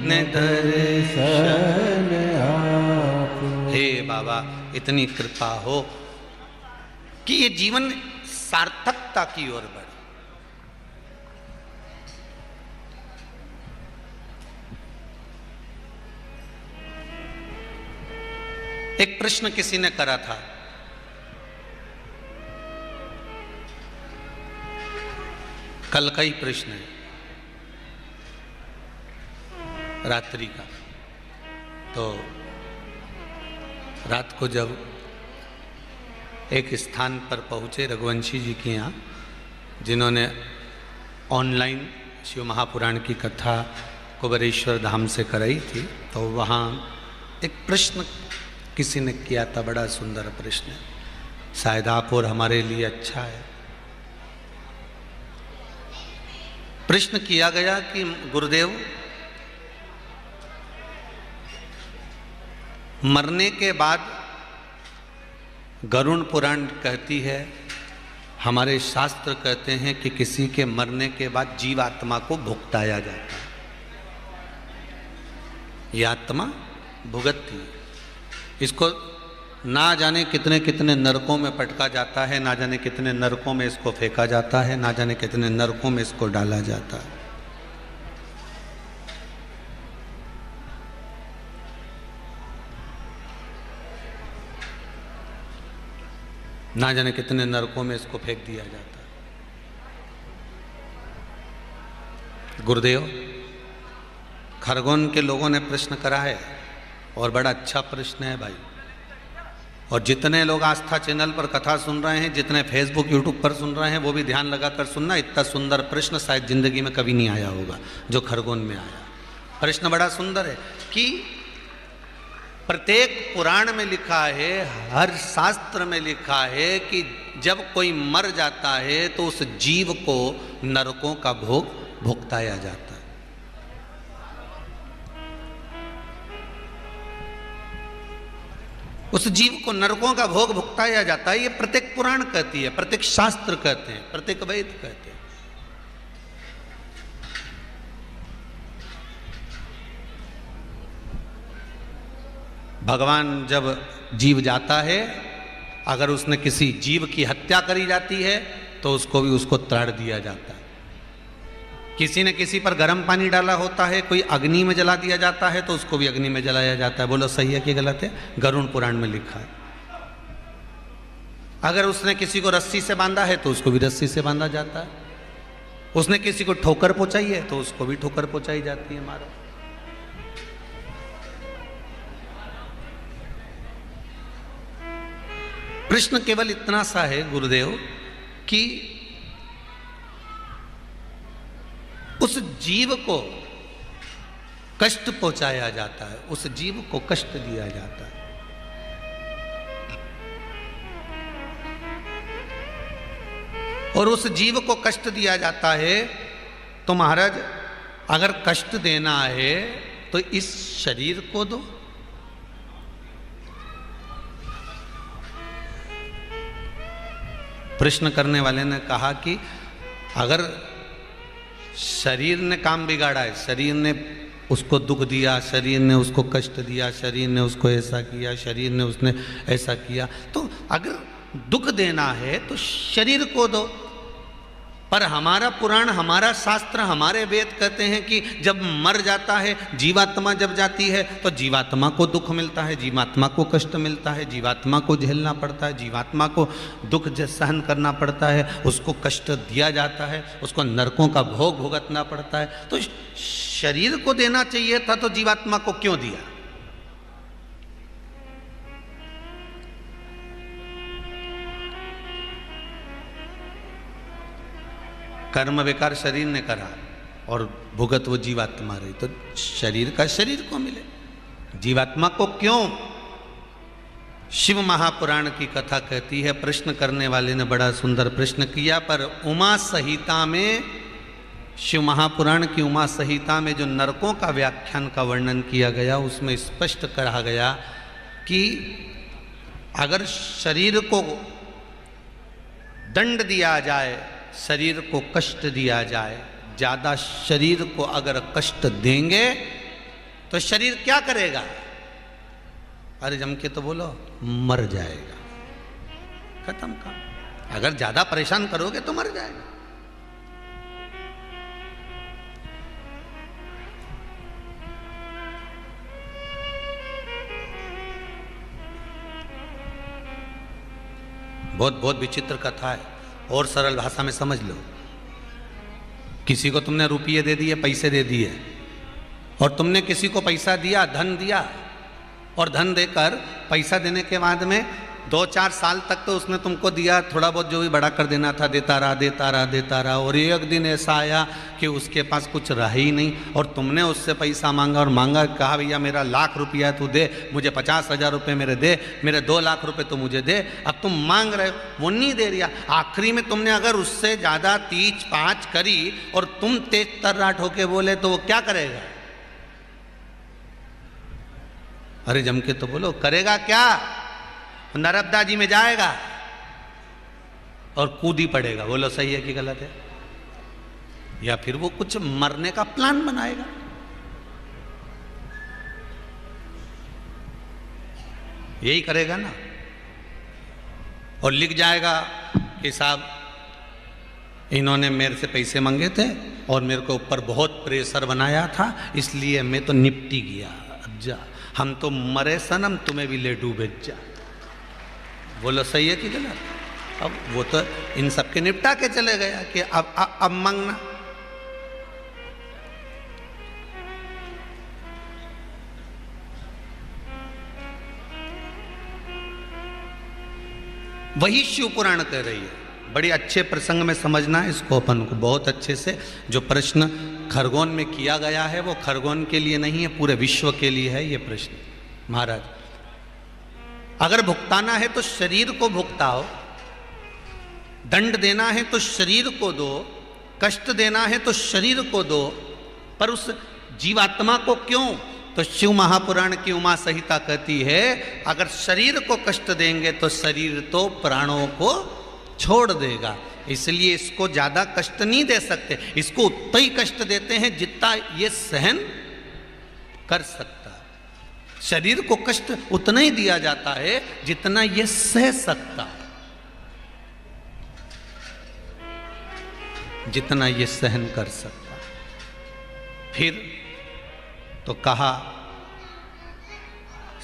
न दर्शन आपको। इतनी कृपा हो कि ये जीवन सार्थकता की ओर बढ़े। एक प्रश्न किसी ने करा था, कल का ही प्रश्न है, रात्रि का। तो रात को जब एक स्थान पर पहुंचे रघुवंशी जी के यहाँ, जिन्होंने ऑनलाइन शिव महापुराण की कथा कुबेरेश्वर धाम से कराई थी, तो वहाँ एक प्रश्न किसी ने किया था, बड़ा सुंदर प्रश्न है, शायद आप और हमारे लिए अच्छा है। प्रश्न किया गया कि गुरुदेव, मरने के बाद गरुड़ पुराण कहती है, हमारे शास्त्र कहते हैं कि किसी के मरने के बाद जीवात्मा को भुगताया जाता है। ये आत्मा भुगतती है, इसको ना जाने कितने कितने नरकों में पटका जाता है, ना जाने कितने नरकों में इसको फेंका जाता है, ना जाने कितने नरकों में इसको डाला जाता है। ना जाने कितने नरकों में इसको फेंक दिया जाता है। गुरुदेव, खरगोन के लोगों ने प्रश्न करा है और बड़ा अच्छा प्रश्न है भाई। और जितने लोग आस्था चैनल पर कथा सुन रहे हैं, जितने फेसबुक यूट्यूब पर सुन रहे हैं, वो भी ध्यान लगाकर सुनना। इतना सुंदर प्रश्न शायद जिंदगी में कभी नहीं आया होगा जो खरगोन में आया। प्रश्न बड़ा सुंदर है कि प्रत्येक पुराण में लिखा है, हर शास्त्र में लिखा है कि जब कोई मर जाता है तो उस जीव को नरकों का भोग भुगताया जाता है। उस जीव को नरकों का भोग भुगताया जाता है। ये प्रत्येक पुराण कहती है, प्रत्येक शास्त्र कहते हैं, प्रत्येक वेद कहते हैं। भगवान जब जीव जाता है, अगर उसने किसी जीव की हत्या करी जाती है तो उसको भी उसको त्राड़ दिया जाता है। किसी ने किसी पर गर्म पानी डाला होता है, कोई अग्नि में जला दिया जाता है तो उसको भी अग्नि में जलाया जाता है। बोलो सही है कि गलत है? गरुड़ पुराण में लिखा है। अगर उसने किसी को रस्सी से बांधा है तो उसको भी रस्सी से बांधा जाता है। उसने किसी को ठोकर पहुंचाई है तो उसको भी ठोकर पहुंचाई जाती है। मारो। प्रश्न केवल इतना सा है गुरुदेव कि उस जीव को कष्ट पहुंचाया जाता है, उस जीव को कष्ट दिया जाता है। और उस जीव को कष्ट दिया जाता है तो महाराज, अगर कष्ट देना है तो इस शरीर को दो। प्रश्न करने वाले ने कहा कि अगर शरीर ने काम बिगाड़ा है, शरीर ने उसको दुख दिया, शरीर ने उसको कष्ट दिया, शरीर ने उसको ऐसा किया, शरीर ने उसने ऐसा किया, तो अगर दुख देना है तो शरीर को दो। पर हमारा पुराण, हमारा शास्त्र, हमारे वेद कहते हैं कि जब मर जाता है, जीवात्मा जब जाती है तो जीवात्मा को दुख मिलता है, जीवात्मा को कष्ट मिलता है, जीवात्मा को झेलना पड़ता है, जीवात्मा को दुख सहन करना पड़ता है, उसको कष्ट दिया जाता है, उसको नरकों का भोग भुगतना पड़ता है। तो शरीर को देना चाहिए था तो जीवात्मा को क्यों दिया? कर्म बेकार शरीर ने करा और भुगत वो जीवात्मा रही, तो शरीर का शरीर को मिले, जीवात्मा को क्यों? शिव महापुराण की कथा कहती है। प्रश्न करने वाले ने बड़ा सुंदर प्रश्न किया, पर उमा संहिता में, शिव महापुराण की उमा संहिता में जो नरकों का व्याख्यान का वर्णन किया गया, उसमें स्पष्ट कहा गया कि अगर शरीर को दंड दिया जाए, शरीर को कष्ट दिया जाए, ज्यादा शरीर को अगर कष्ट देंगे तो शरीर क्या करेगा? अरे जम के तो बोलो, मर जाएगा। खत्म काम। अगर ज्यादा परेशान करोगे तो मर जाएगा। बहुत बहुत विचित्र कथा है, और सरल भाषा में समझ लो। किसी को तुमने रुपये दे दिए, पैसे दे दिए, और तुमने किसी को पैसा दिया, धन दिया, और धन देकर पैसा देने के बाद में 2-4 साल तक तो उसने तुमको दिया, थोड़ा बहुत जो भी बड़ा कर देना था देता रहा देता रहा देता रहा, और एक दिन ऐसा आया कि उसके पास कुछ रहा ही नहीं, और तुमने उससे पैसा मांगा और मांगा, कहा भैया मेरा 1,00,000 रुपया तू दे, मुझे 50,000 रुपये मेरे दे, मेरे 2,00,000 रुपये तो मुझे दे। अब तुम मांग रहे हो, वो नहीं दे रिया। आखिरी में तुमने अगर उससे ज़्यादा तीच पाँच करी और तुम तेज तर्राट होके बोले तो वो क्या करेगा? अरे जम के तो बोलो, करेगा क्या? नर्मदा जी में जाएगा और कूदी पड़ेगा। बोलो सही है कि गलत है? या फिर वो कुछ मरने का प्लान बनाएगा। यही करेगा ना, और लिख जाएगा कि साहब इन्होंने मेरे से पैसे मांगे थे और मेरे को ऊपर बहुत प्रेशर बनाया था, इसलिए मैं तो निपटी गया। अब जा, हम तो मरे सनम, तुम्हें भी ले डूबे जा। बोलो सही है कि गलत? अब वो तो इन सब के निपटा के चले गया कि अब मांगना। वही शिव पुराण कह रही है। बड़ी अच्छे प्रसंग में समझना है इसको अपन को बहुत अच्छे से। जो प्रश्न खरगोन में किया गया है वो खरगोन के लिए नहीं है, पूरे विश्व के लिए है ये प्रश्न। महाराज, अगर भुगताना है तो शरीर को भुगताओ, दंड देना है तो शरीर को दो, कष्ट देना है तो शरीर को दो, पर उस जीवात्मा को क्यों? तो शिव महापुराण की उमा संहिता कहती है, अगर शरीर को कष्ट देंगे तो शरीर तो प्राणों को छोड़ देगा, इसलिए इसको ज्यादा कष्ट नहीं दे सकते। इसको उतना ही कष्ट देते हैं जितना ये सहन कर सकता। शरीर को कष्ट उतना ही दिया जाता है जितना ये सह सकता, जितना ये सहन कर सकता। फिर तो कहा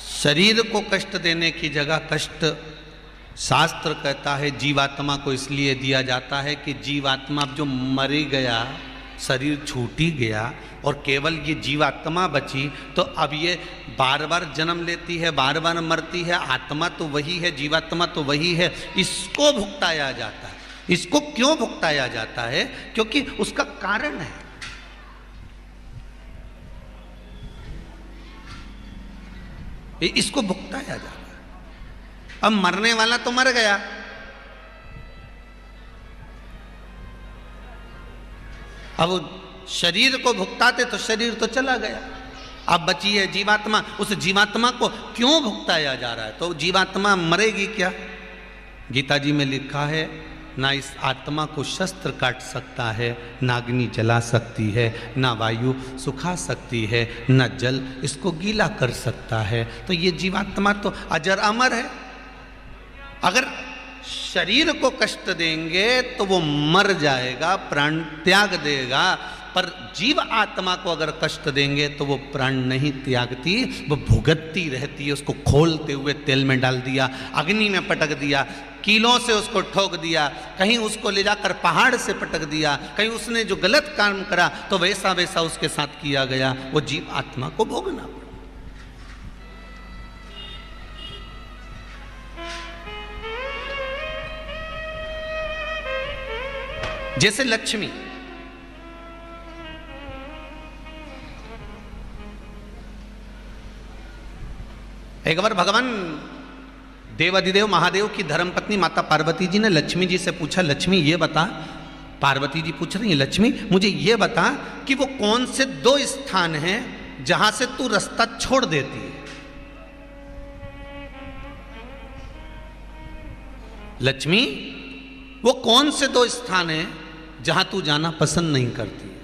शरीर को कष्ट देने की जगह कष्ट शास्त्र कहता है जीवात्मा को इसलिए दिया जाता है कि जीवात्मा अब जो मर गया, शरीर छूट ही गया और केवल ये जीवात्मा बची, तो अब ये बार बार जन्म लेती है, बार बार मरती है। आत्मा तो वही है, जीवात्मा तो वही है, इसको भुगताया जाता है। इसको क्यों भुगताया जाता है? क्योंकि उसका कारण है। इसको भुगताया जाता है। अब मरने वाला तो मर गया, अब शरीर को भुगताते तो शरीर तो चला गया, अब बची है जीवात्मा। उस जीवात्मा को क्यों भुगताया जा रहा है? तो जीवात्मा मरेगी क्या? गीता जी में लिखा है, ना इस आत्मा को शस्त्र काट सकता है, ना अग्नि जला सकती है, ना वायु सुखा सकती है, ना जल इसको गीला कर सकता है। तो ये जीवात्मा तो अजर अमर है। अगर शरीर को कष्ट देंगे तो वो मर जाएगा, प्राण त्याग देगा, पर जीव आत्मा को अगर कष्ट देंगे तो वो प्राण नहीं त्यागती, वो भुगतती रहती है। उसको खोलते हुए तेल में डाल दिया, अग्नि में पटक दिया, कीलों से उसको ठोक दिया, कहीं उसको ले जाकर पहाड़ से पटक दिया, कहीं उसने जो गलत काम करा तो वैसा वैसा उसके साथ किया गया। वो जीव आत्मा को भोगना पड़ा। जैसे लक्ष्मी, एक बार भगवान देवाधिदेव महादेव की धर्मपत्नी माता पार्वती जी ने लक्ष्मी जी से पूछा, लक्ष्मी ये बता, पार्वती जी पूछ रही है, लक्ष्मी मुझे ये बता कि वो कौन से 2 स्थान हैं जहां से तू रास्ता छोड़ देती है? लक्ष्मी वो कौन से 2 स्थान हैं जहां तू जाना पसंद नहीं करती है?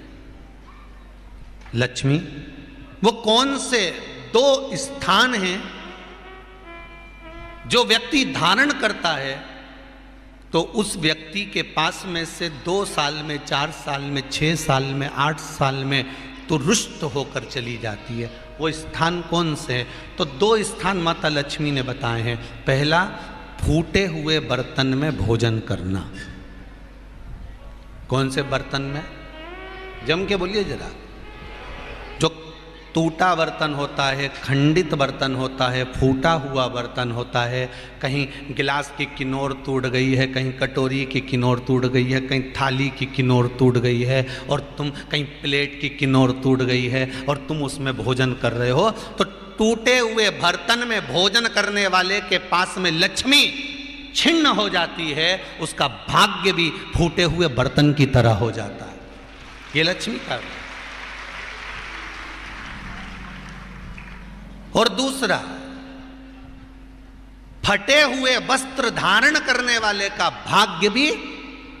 लक्ष्मी वो कौन से 2 स्थान हैं जो व्यक्ति धारण करता है तो उस व्यक्ति के पास में से 2 साल में, 4 साल में, 6 साल में, 8 साल में तो रुष्ट होकर चली जाती है। वो स्थान कौन से है? तो 2 स्थान माता लक्ष्मी ने बताए हैं। पहला, फूटे हुए बर्तन में भोजन करना। कौन से बर्तन में? जम के बोलिए जरा। जो टूटा बर्तन होता है, खंडित बर्तन होता है, फूटा हुआ बर्तन होता है, कहीं गिलास की किनोर टूट गई है, कहीं कटोरी की किनोर टूट गई है, कहीं थाली की किनोर टूट गई है, और तुम कहीं प्लेट की किनोर टूट गई है और तुम उसमें भोजन कर रहे हो, तो टूटे हुए बर्तन में भोजन करने वाले के पास में लक्ष्मी छिन्न हो जाती है, उसका भाग्य भी फूटे हुए बर्तन की तरह हो जाता है। ये लक्ष्मी का। और दूसरा, फटे हुए वस्त्र धारण करने वाले का भाग्य भी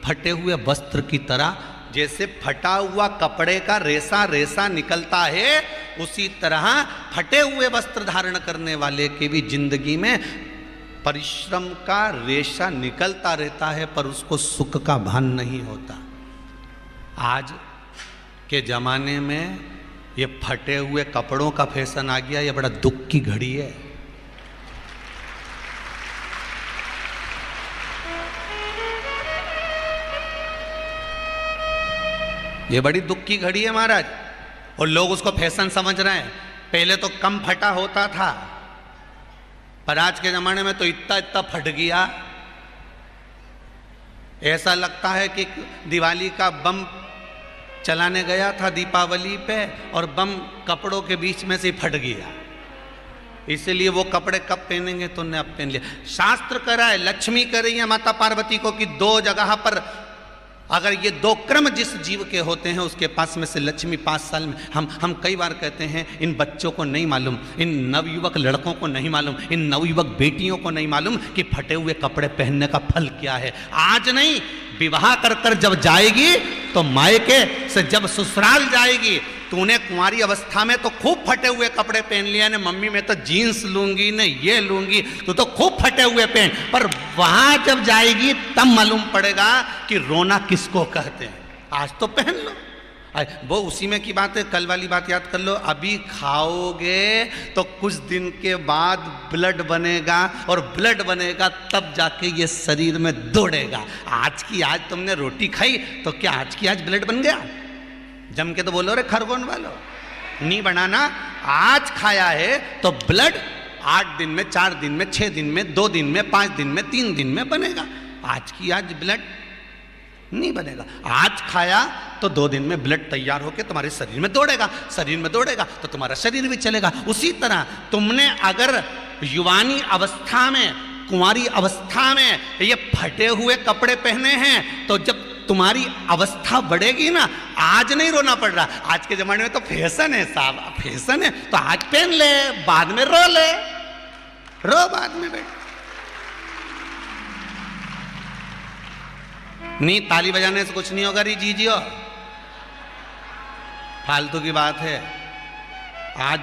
फटे हुए वस्त्र की तरह, जैसे फटा हुआ कपड़े का रेसा रेसा निकलता है, उसी तरह फटे हुए वस्त्र धारण करने वाले की भी जिंदगी में परिश्रम का रेशा निकलता रहता है, पर उसको सुख का भान नहीं होता। आज के जमाने में ये फटे हुए कपड़ों का फैशन आ गया, ये बड़ा दुख की घड़ी है। ये बड़ी दुख की घड़ी है महाराज, और लोग उसको फैशन समझ रहे हैं। पहले तो कम फटा होता था, पर आज के जमाने में तो इतना इतना फट गया, ऐसा लगता है कि दिवाली का बम चलाने गया था दीपावली पे और बम कपड़ों के बीच में से ही फट गया। इसलिए वो कपड़े कब पहनेंगे तो ने अब पहन लिया। शास्त्र कह रहा है, लक्ष्मी कह रही है माता पार्वती को कि 2 जगह पर अगर ये 2 क्रम जिस जीव के होते हैं उसके पास में से लक्ष्मी 5 साल में, हम कई बार कहते हैं इन बच्चों को नहीं मालूम, इन नवयुवक लड़कों को नहीं मालूम, इन नवयुवक बेटियों को नहीं मालूम कि फटे हुए कपड़े पहनने का फल क्या है। आज नहीं, विवाह कर कर जब जाएगी तो मायके से जब ससुराल जाएगी, तूने कुंवारी अवस्था में तो खूब फटे हुए कपड़े पहन लिया ने, मम्मी मैं तो जीन्स लूंगी ने, ये लूंगी, तो खूब फटे हुए पहन, पर वहां जब जाएगी तब मालूम पड़ेगा कि रोना किसको कहते हैं। आज तो पहन लो। वो उसी में की बात है, कल वाली बात याद कर लो। अभी खाओगे तो कुछ दिन के बाद ब्लड बनेगा, और ब्लड बनेगा तब जाके ये शरीर में दौड़ेगा। आज की आज तुमने रोटी खाई तो क्या आज की आज ब्लड बन गया? जम के तो बोलो रे खरगोन वालों, नहीं बनाना। आज खाया है तो ब्लड 8 दिन में, 4 दिन में, 6 दिन में, 2 दिन में, 5 दिन में, 3 दिन में बनेगा। आज की आज ब्लड नहीं बनेगा। आज खाया तो 2 दिन में ब्लड तैयार होकर तुम्हारे शरीर में दौड़ेगा, शरीर में दौड़ेगा तो तुम्हारा शरीर भी चलेगा। उसी तरह तुमने अगर युवानी अवस्था में, कुंवारी अवस्था में ये फटे हुए कपड़े पहने हैं, तो जब तुम्हारी अवस्था बढ़ेगी ना, आज नहीं रोना पड़ रहा। आज के जमाने में तो फैशन है साहब, फैशन है तो आज पहन ले, बाद में रो ले, रो बाद में बैठ। नहीं, ताली बजाने से कुछ नहीं होगा री जीजियो, फालतू की बात है। आज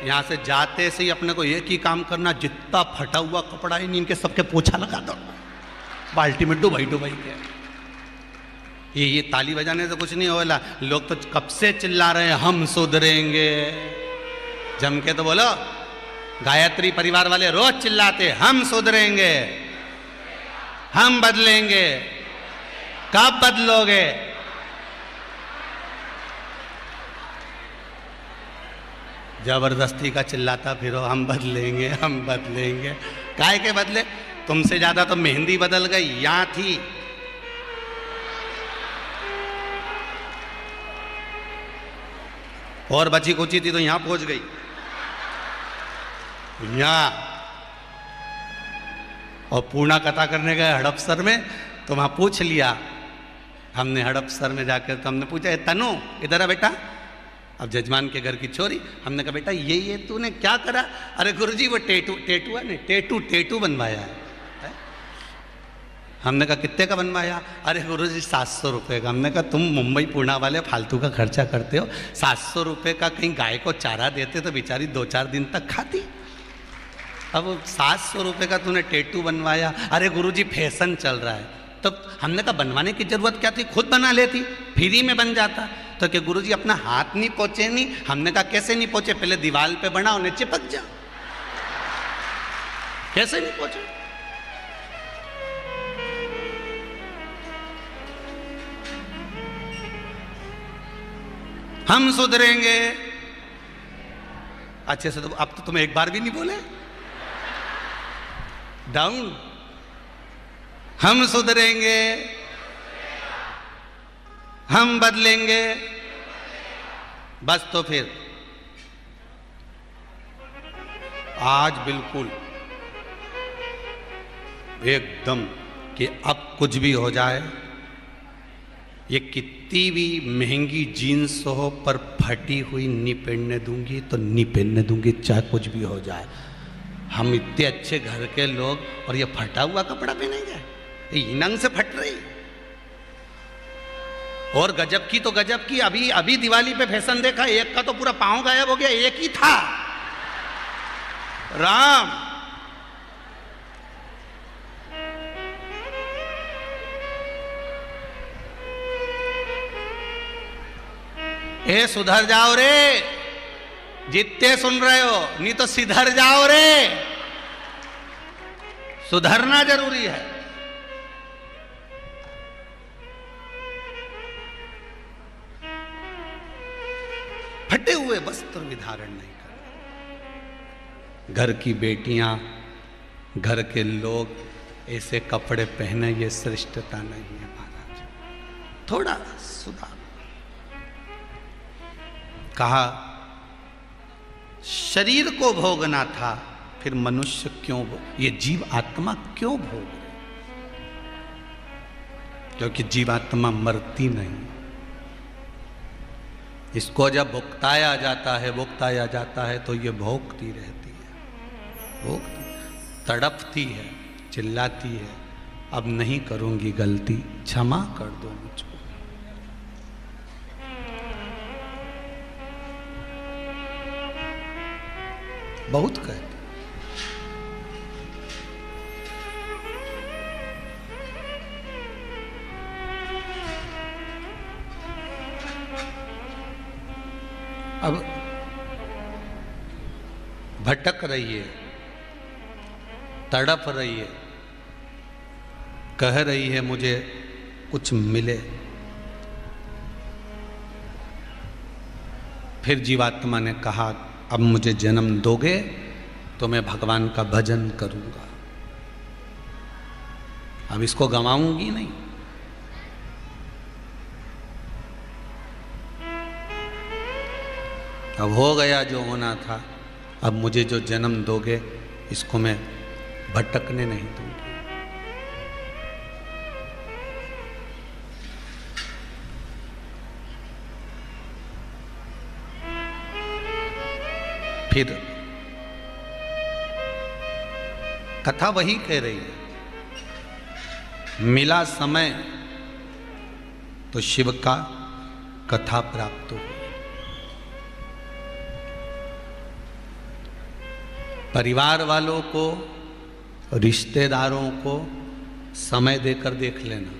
यहां से जाते से ही अपने को एक ही काम करना, जितना फटा हुआ कपड़ा है इनके सबके पोछा लगा दो, बाल्टी में डुबाई डुबाई के। ये ताली बजाने से कुछ नहीं होगा। लोग तो कब से चिल्ला रहे हैं हम सुधरेंगे, जम के तो बोलो। गायत्री परिवार वाले रोज चिल्लाते हम सुधरेंगे, हम बदलेंगे। कब बदलोगे? जबरदस्ती का चिल्लाता फिरो हम बदलेंगे, हम बदलेंगे। काहे के बदले? तुमसे ज्यादा तो मेहंदी बदल गई, यहां थी। और बची कुची थी तो यहां पहुंच गई। यहां और पूर्णा कथा करने गए हड़पसर में, तो वहां पूछ लिया हमने हड़पसर में जाकर, तो हमने पूछा तनु इधर आ बेटा। अब जजमान के घर की छोरी, हमने कहा बेटा ये तूने क्या करा? अरे गुरुजी वो टेटू है नहीं, टेटू बनवाया है। हमने कहा कितने का बनवाया? अरे गुरुजी 700 रुपये का। हमने कहा तुम मुंबई पूर्णा वाले फालतू का खर्चा करते हो, 700 रुपये का कहीं गाय को चारा देते तो बेचारी 2-4 दिन तक खाती। अब 700 रुपए का तूने टैटू बनवाया, अरे गुरुजी फैशन चल रहा है। तो हमने कहा बनवाने की जरूरत क्या थी, खुद बना लेती, फ्री में बन जाता। तो क्या गुरुजी अपना हाथ नहीं पहुंचे नहीं? हमने कहा कैसे नहीं पहुंचे, पहले दीवार पे बनाओ उन्हें चिपक जा। कैसे नहीं पहुंचे? हम सुधरेंगे। अच्छे से तो अब तो तुम एक बार भी नहीं बोले। डाउन। हम सुधरेंगे, हम बदलेंगे। बस तो फिर आज बिल्कुल एकदम कि अब कुछ भी हो जाए, ये कितनी भी महंगी जीन्स हो पर फटी हुई नहीं पहनने दूंगी तो नहीं पहनने दूंगी, चाहे कुछ भी हो जाए। हम इतने अच्छे घर के लोग और ये फटा हुआ कपड़ा पहनेंगे, ये नंग से फट रही। और गजब की तो गजब की, अभी अभी दिवाली पे फैशन देखा, एक का तो पूरा पांव गायब हो गया, एक ही था। राम ए सुधर जाओ रे, जितने सुन रहे हो, नहीं तो सिधर जाओ रे। सुधरना जरूरी है। फटे हुए वस्त्र विधारण नहीं कर। घर की बेटियां, घर के लोग ऐसे कपड़े पहने, ये श्रेष्ठता नहीं है महाराज। थोड़ा सुधार। कहा शरीर को भोगना था, फिर मनुष्य क्यों ये जीव आत्मा क्यों भोग? क्योंकि जीवात्मा मरती नहीं। इसको जब भुगताया जाता है तो ये भोगती रहती है, तड़पती है, चिल्लाती है, अब नहीं करूंगी गलती, क्षमा कर दो मुझको। बहुत कहते। अब भटक रही है, तड़प रही है, कह रही है मुझे कुछ मिले। फिर जीवात्मा ने कहा अब मुझे जन्म दोगे तो मैं भगवान का भजन करूंगा, अब इसको गंवाऊंगी नहीं। अब हो गया जो होना था, अब मुझे जो जन्म दोगे इसको मैं भटकने नहीं दूंगी। फिर कथा वही कह रही है, मिला समय तो शिव का कथा प्राप्त हो। परिवार वालों को, रिश्तेदारों को समय देकर देख लेना।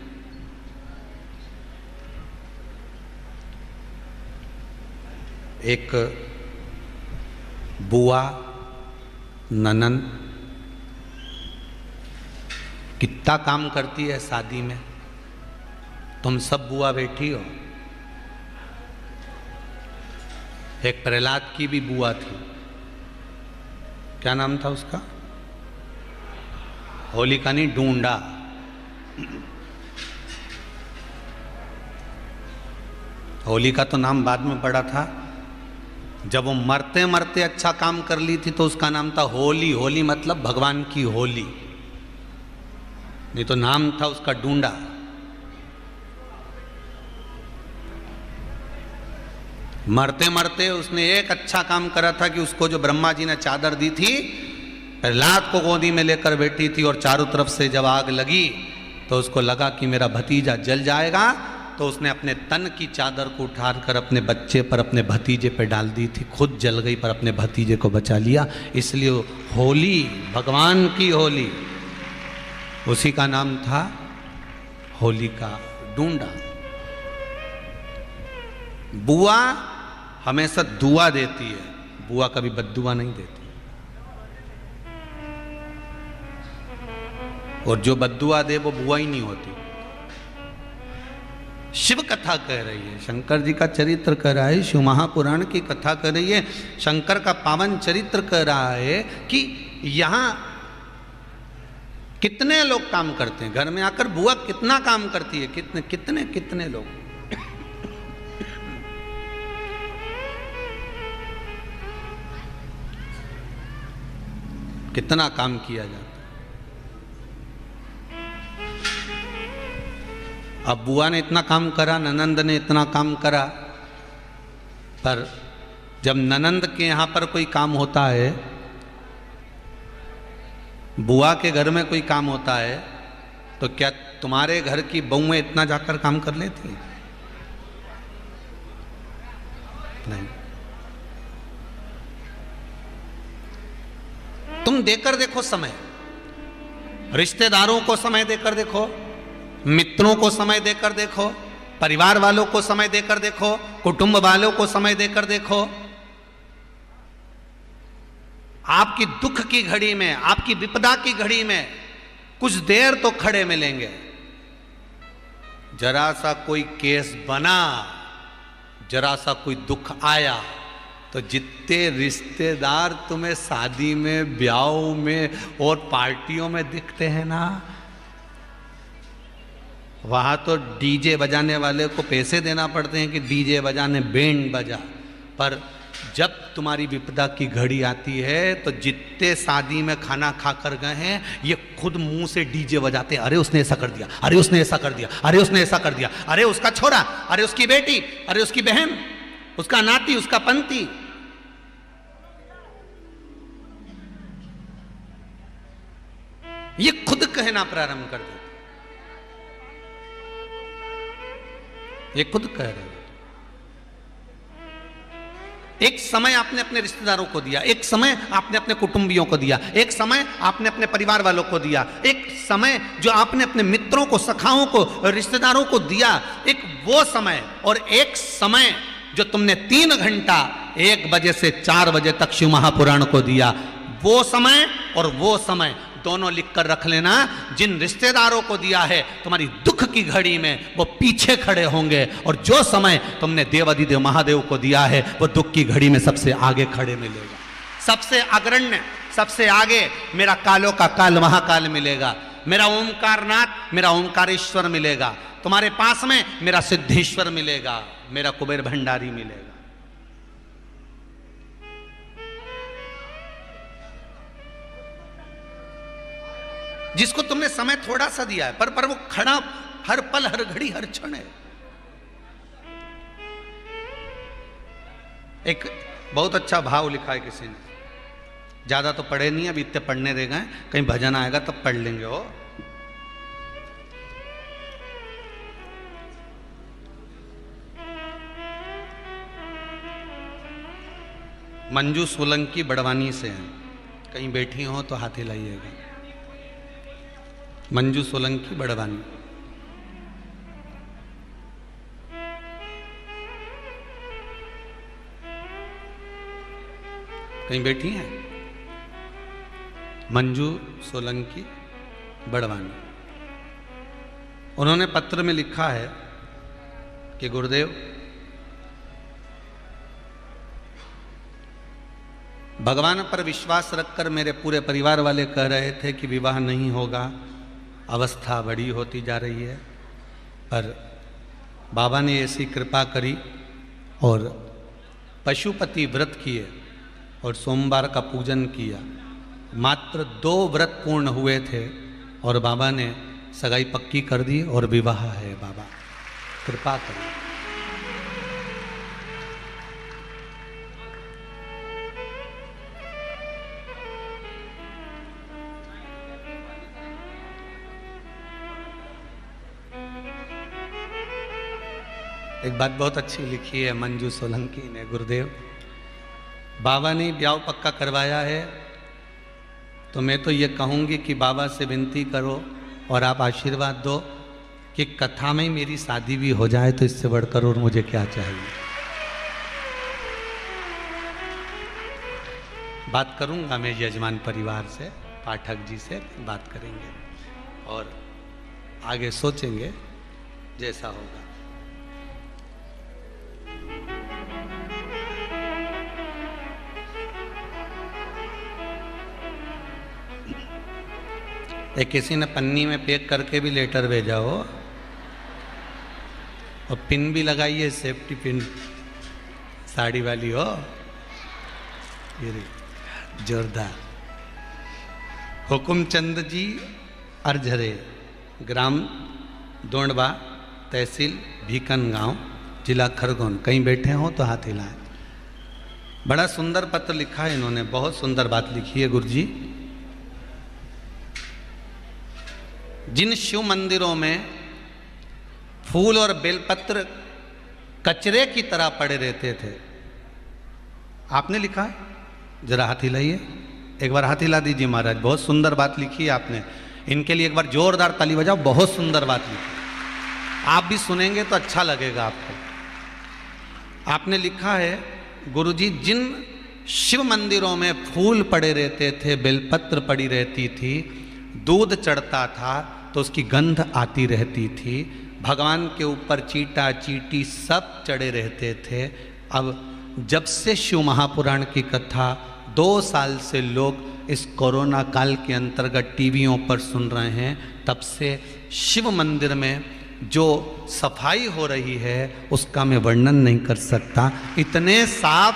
एक बुआ, ननन कितना काम करती है शादी में। तुम सब बुआ बैठी हो। एक प्रहलाद की भी बुआ थी, क्या नाम था उसका? होलिका नहीं, ढूंढा। होलिका तो नाम बाद में पड़ा था। जब वो मरते मरते अच्छा काम कर ली थी तो उसका नाम था होली। होली मतलब भगवान की होली, नहीं तो नाम था उसका ढूंढा। मरते मरते उसने एक अच्छा काम करा था कि उसको जो ब्रह्मा जी ने चादर दी थी, प्रहलाद को गोदी में लेकर बैठी थी और चारों तरफ से जब आग लगी तो उसको लगा कि मेरा भतीजा जल जाएगा, तो उसने अपने तन की चादर को उठाकर अपने बच्चे पर, अपने भतीजे पर डाल दी थी। खुद जल गई पर अपने भतीजे को बचा लिया। इसलिए होली, भगवान की होली, उसी का नाम था होलिका डूंडा। बुआ हमेशा दुआ देती है, बुआ कभी बद्दुआ नहीं देती। और जो बद्दुआ दे वो बुआ ही नहीं होती। शिव कथा कह रही है, शंकर जी का चरित्र कह रहा है, शिव महापुराण की कथा कर रही है, शंकर का पावन चरित्र कह रहा है कि यहां कितने लोग काम करते हैं। घर में आकर बुआ कितना काम करती है, कितने कितने कितने लोग। कितना काम किया जाता है। अब बुआ ने इतना काम करा, ननंद ने इतना काम करा, पर जब ननंद के यहां पर कोई काम होता है, बुआ के घर में कोई काम होता है, तो क्या तुम्हारे घर की बहुएं इतना जाकर काम कर लेती हैं? नहीं। तुम देकर देखो समय, रिश्तेदारों को समय देकर देखो, मित्रों को समय देकर देखो, परिवार वालों को समय देकर देखो, कुटुंब वालों को समय देकर देखो। आपकी दुख की घड़ी में, आपकी विपदा की घड़ी में कुछ देर तो खड़े मिलेंगे। जरा सा कोई केस बना, जरा सा कोई दुख आया, तो जितने रिश्तेदार तुम्हें शादी में, ब्याह में और पार्टियों में दिखते हैं ना, वहां तो डीजे बजाने वाले को पैसे देना पड़ते हैं कि डीजे बजाने, बैंड बजा। पर जब तुम्हारी विपदा की घड़ी आती है तो जितने शादी में खाना खाकर गए हैं, ये खुद मुंह से डीजे बजाते हैं। अरे उसने ऐसा कर दिया, अरे उसने ऐसा कर दिया, अरे उसने ऐसा कर दिया, अरे उसका छोरा, अरे उसकी बेटी, अरे उसकी बहन, उसका नाती, उसका पंती। ये खुद कहना प्रारंभ कर देते, ये खुद कह रहे हैं। एक समय आपने अपने रिश्तेदारों को दिया, एक समय आपने अपने कुटुंबियों को दिया, एक समय आपने अपने परिवार वालों को दिया, एक समय जो आपने अपने मित्रों को, सखाओं को, रिश्तेदारों को दिया, एक वो समय, और एक समय जो तुमने 3 घंटा 1 बजे से 4 बजे तक शिव महापुराण को दिया। वो समय और वो समय दोनों लिख कर रख लेना। जिन रिश्तेदारों को दिया है, तुम्हारी दुख की घड़ी में वो पीछे खड़े होंगे, और जो समय तुमने देवाधिदेव महादेव को दिया है, वो दुख की घड़ी में सबसे आगे खड़े मिलेगा। सबसे अग्रण्य, सबसे आगे मेरा कालों का काल महाकाल मिलेगा, मेरा ओमकारनाथ, मेरा ओमकारेश्वर मिलेगा, तुम्हारे पास में मेरा सिद्धेश्वर मिलेगा, मेरा कुबेर भंडारी मिलेगा। जिसको तुमने समय थोड़ा सा दिया है, पर वो खड़ा हर पल, हर घड़ी, हर क्षण है। एक बहुत अच्छा भाव लिखा है किसी ने, ज्यादा तो पढ़े नहीं, अभी इतने पढ़ने दे गए, कहीं भजन आएगा तब पढ़ लेंगे। हो मंजू सोलंकी बड़वानी से हैं, कहीं बैठी हो तो हाथ हिलाइएगा। मंजू सोलंकी बड़वानी। कहीं बैठी हैं? मंजू सोलंकी बड़वानी। उन्होंने पत्र में लिखा है कि गुरुदेव, भगवान पर विश्वास रखकर मेरे पूरे परिवार वाले कह रहे थे कि विवाह नहीं होगा, अवस्था बड़ी होती जा रही है, पर बाबा ने ऐसी कृपा करी और पशुपति व्रत किए और सोमवार का पूजन किया। मात्र 2 व्रत पूर्ण हुए थे और बाबा ने सगाई पक्की कर दी और विवाह है। बाबा कृपा करें। एक बात बहुत अच्छी लिखी है मंजू सोलंकी ने, गुरुदेव बाबा ने ब्याह पक्का करवाया है, तो मैं तो ये कहूँगी कि बाबा से विनती करो और आप आशीर्वाद दो कि कथा में ही मेरी शादी भी हो जाए, तो इससे बढ़कर और मुझे क्या चाहिए। बात करूँगा मैं यजमान परिवार से, पाठक जी से बात करेंगे और आगे सोचेंगे जैसा होगा। एक किसी ने पन्नी में पैक करके भी लेटर भेजा हो और पिन भी लगाई है, सेफ्टी पिन साड़ी वाली हो, ये जोरदार। हुकुमचंद जी अर्झरे, ग्राम दोंडवा, तहसील भीकन गांव, जिला खरगोन। कहीं बैठे हो तो हाथ हिलाएं। बड़ा सुंदर पत्र लिखा है इन्होंने, बहुत सुंदर बात लिखी है गुरुजी। जिन शिव मंदिरों में फूल और बेलपत्र कचरे की तरह पड़े रहते थे, आपने लिखा है, जरा हाथ हिलाइए, एक बार हाथ हिला दीजिए महाराज। बहुत सुंदर बात लिखी है आपने, इनके लिए एक बार जोरदार ताली बजाओ। बहुत सुंदर बात लिखी, आप भी सुनेंगे तो अच्छा लगेगा आपको। आपने लिखा है गुरुजी, जिन शिव मंदिरों में फूल पड़े रहते थे, बेलपत्र पड़ी रहती थी, दूध चढ़ता था तो उसकी गंध आती रहती थी, भगवान के ऊपर चीटा चीटी सब चढ़े रहते थे। अब जब से शिव महापुराण की कथा 2 साल से लोग इस कोरोना काल के अंतर्गत टीवियों पर सुन रहे हैं, तब से शिव मंदिर में जो सफाई हो रही है उसका मैं वर्णन नहीं कर सकता। इतने साफ,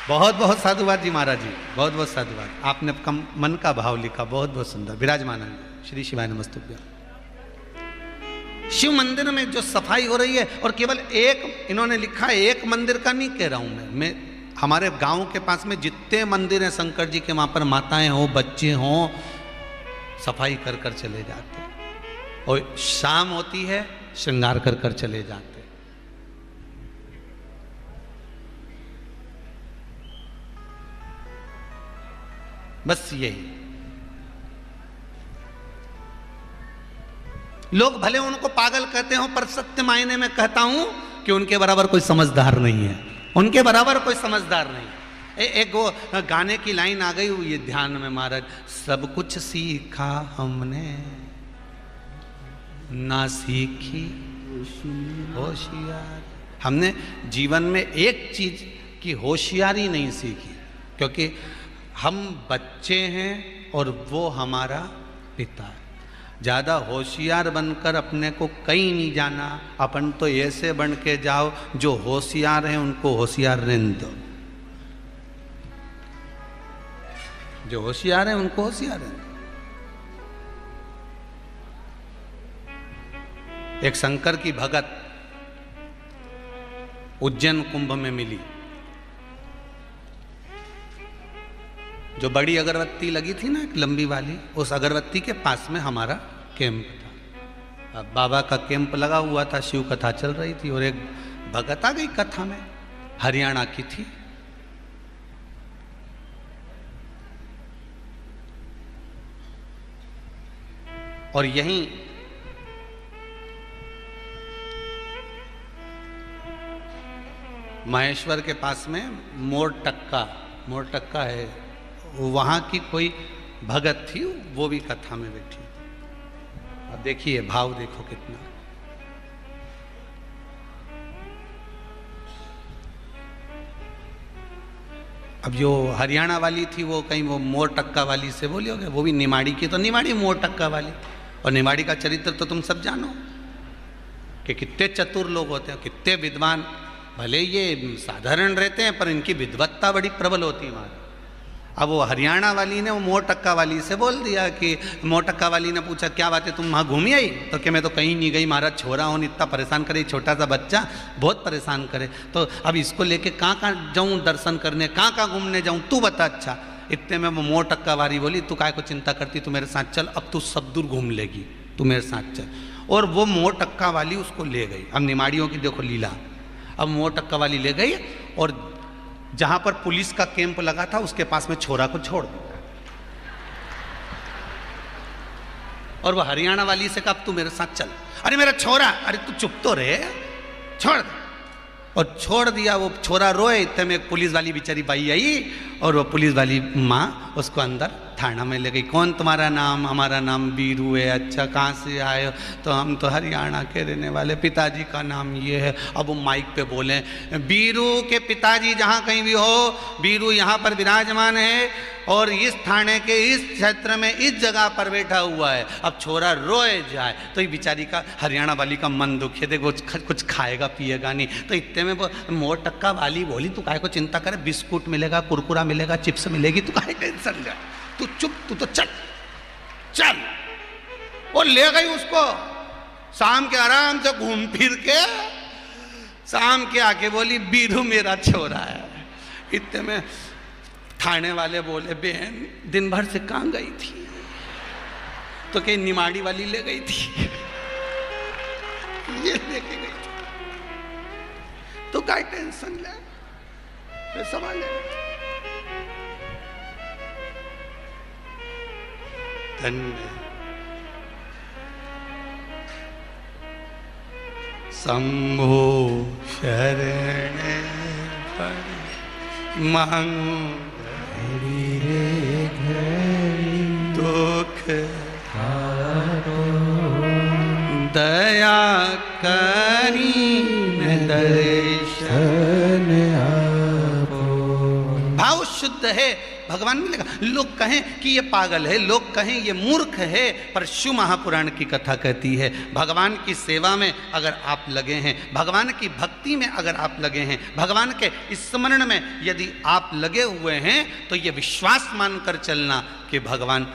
बहुत बहुत साधुवाद जी महाराज जी, बहुत बहुत साधुवाद। आपने मन का भाव लिखा, बहुत बहुत सुंदर। विराजमान श्री शिवाय नमस्तुभ्यं। शिव मंदिर में जो सफाई हो रही है, और केवल एक, इन्होंने लिखा है एक मंदिर का नहीं कह रहा हूं मैं हमारे गांव के पास में जितने मंदिर हैं शंकर जी के, वहां पर माताएं हो, बच्चे हों, सफाई कर कर चले जाते हैं और शाम होती है श्रृंगार कर कर चले जाते हैं। बस यही। लोग भले उनको पागल कहते हो, पर सत्य मायने में कहता हूं कि उनके बराबर कोई समझदार नहीं है, उनके बराबर कोई समझदार नहीं। एक वो गाने की लाइन आ गई हुई है ध्यान में महाराज, सब कुछ सीखा हमने ना सीखी होशियार। हमने जीवन में एक चीज की होशियारी नहीं सीखी, क्योंकि हम बच्चे हैं और वो हमारा पिता है। ज़्यादा होशियार बनकर अपने को कहीं नहीं जाना, अपन तो ऐसे बन के जाओ जो होशियार हैं उनको होशियार रहने दो, जो होशियार हैं उनको होशियार रहने दो। एक शंकर की भगत उज्जैन कुंभ में मिली, जो बड़ी अगरबत्ती लगी थी ना एक लंबी वाली, उस अगरबत्ती के पास में हमारा कैंप था। अब बाबा का कैंप लगा हुआ था, शिव कथा चल रही थी और एक भगत आ गई कथा में, हरियाणा की थी। और यहीं महेश्वर के पास में मोर टक्का है, वहाँ की कोई भगत थी, वो भी कथा में बैठी। अब देखिए भाव देखो कितना। अब जो हरियाणा वाली थी वो कहीं वो मोर टक्का वाली से बोली होगी, वो भी निमाड़ी की, तो निमाड़ी मोर टक्का वाली। और निमाड़ी का चरित्र तो तुम सब जानो कि कितने चतुर लोग होते हैं, कितने विद्वान। भले ये साधारण रहते हैं पर इनकी विद्वत्ता बड़ी प्रबल होती है वहाँ। अब वो हरियाणा वाली ने वो मोर टक्का वाली से बोल दिया कि, मोर टक्का वाली ने पूछा क्या बात है तुम वहाँ घूमी आई? तो कि मैं तो कहीं नहीं गई महाराज, छोरा हूँ, इतना परेशान करे, छोटा सा बच्चा बहुत परेशान करे, तो अब इसको लेके कहाँ कहाँ जाऊँ दर्शन करने, कहाँ कहाँ घूमने जाऊँ, तू बता। अच्छा, इतने में वो मोर टक्का वाली बोली, तू काय को चिंता करती, तू मेरे साथ चल, अब तू सब दूर घूम लेगी, तू मेरे साथ चल। और वो मोह टक्का वाली उसको ले गई। अब निमाड़ियों की देखो लीला। अब मोह टक्का वाली ले गई और जहां पर पुलिस का कैंप लगा था उसके पास में छोरा को छोड़ दिया। और वो हरियाणा वाली से कहा तू मेरे साथ चल। अरे मेरा छोरा, अरे तू चुप तो रहे, छोड़ दे। और छोड़ दिया। वो छोरा रोए, इतने में एक पुलिस वाली बेचारी बाई आई और वो पुलिस वाली माँ उसको अंदर थाना में ले गई। कौन तुम्हारा नाम? हमारा नाम बीरू है। अच्छा, कहाँ से आए हो? तो हम तो हरियाणा के रहने वाले, पिताजी का नाम ये है। अब वो माइक पे बोले, बीरू के पिताजी जहाँ कहीं भी हो, बीरू यहाँ पर विराजमान है और इस थाने के इस क्षेत्र में इस जगह पर बैठा हुआ है। अब छोरा रोए जाए तो ये बेचारी का, हरियाणा वाली का मन दुखे, देखो कुछ खाएगा पिएगा नहीं। तो इतने में वो मोह टक्का वाली बोली, तू काहे को चिंता करे, बिस्कुट मिलेगा, कुरकुरा मिलेगा, चिप्स मिलेगी, तू काहे टेंशन ले, तू चुप, तू तो चल चल। और ले गई उसको। शाम के आराम से घूम फिर के शाम के आके बोली बीरू मेरा छोरा है। इतने में थाने वाले बोले, बहन दिन भर से कहाँ गई थी? तो कहीं निमाड़ी वाली ले गई थी, ये लेके गई थी। तो क्या टेंशन ले, सवाल है। धन्य शंभो शरण मांगू दुख दया करी दर्शन आपो। भाव शुद्ध है, भगवान मिलेगा। लोग कहें कि ये पागल है, लोग कहें ये मूर्ख है, पर शिव महापुराण की कथा कहती है भगवान की सेवा में अगर आप लगे हैं, भगवान की भक्ति में अगर आप लगे हैं, भगवान के स्मरण में यदि आप लगे हुए हैं, तो ये विश्वास मानकर चलना कि भगवान,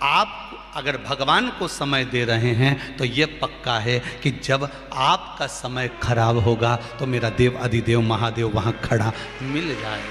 आप अगर भगवान को समय दे रहे हैं तो ये पक्का है कि जब आपका समय खराब होगा तो मेरा देव अधिदेव महादेव वहाँ खड़ा मिल जाए।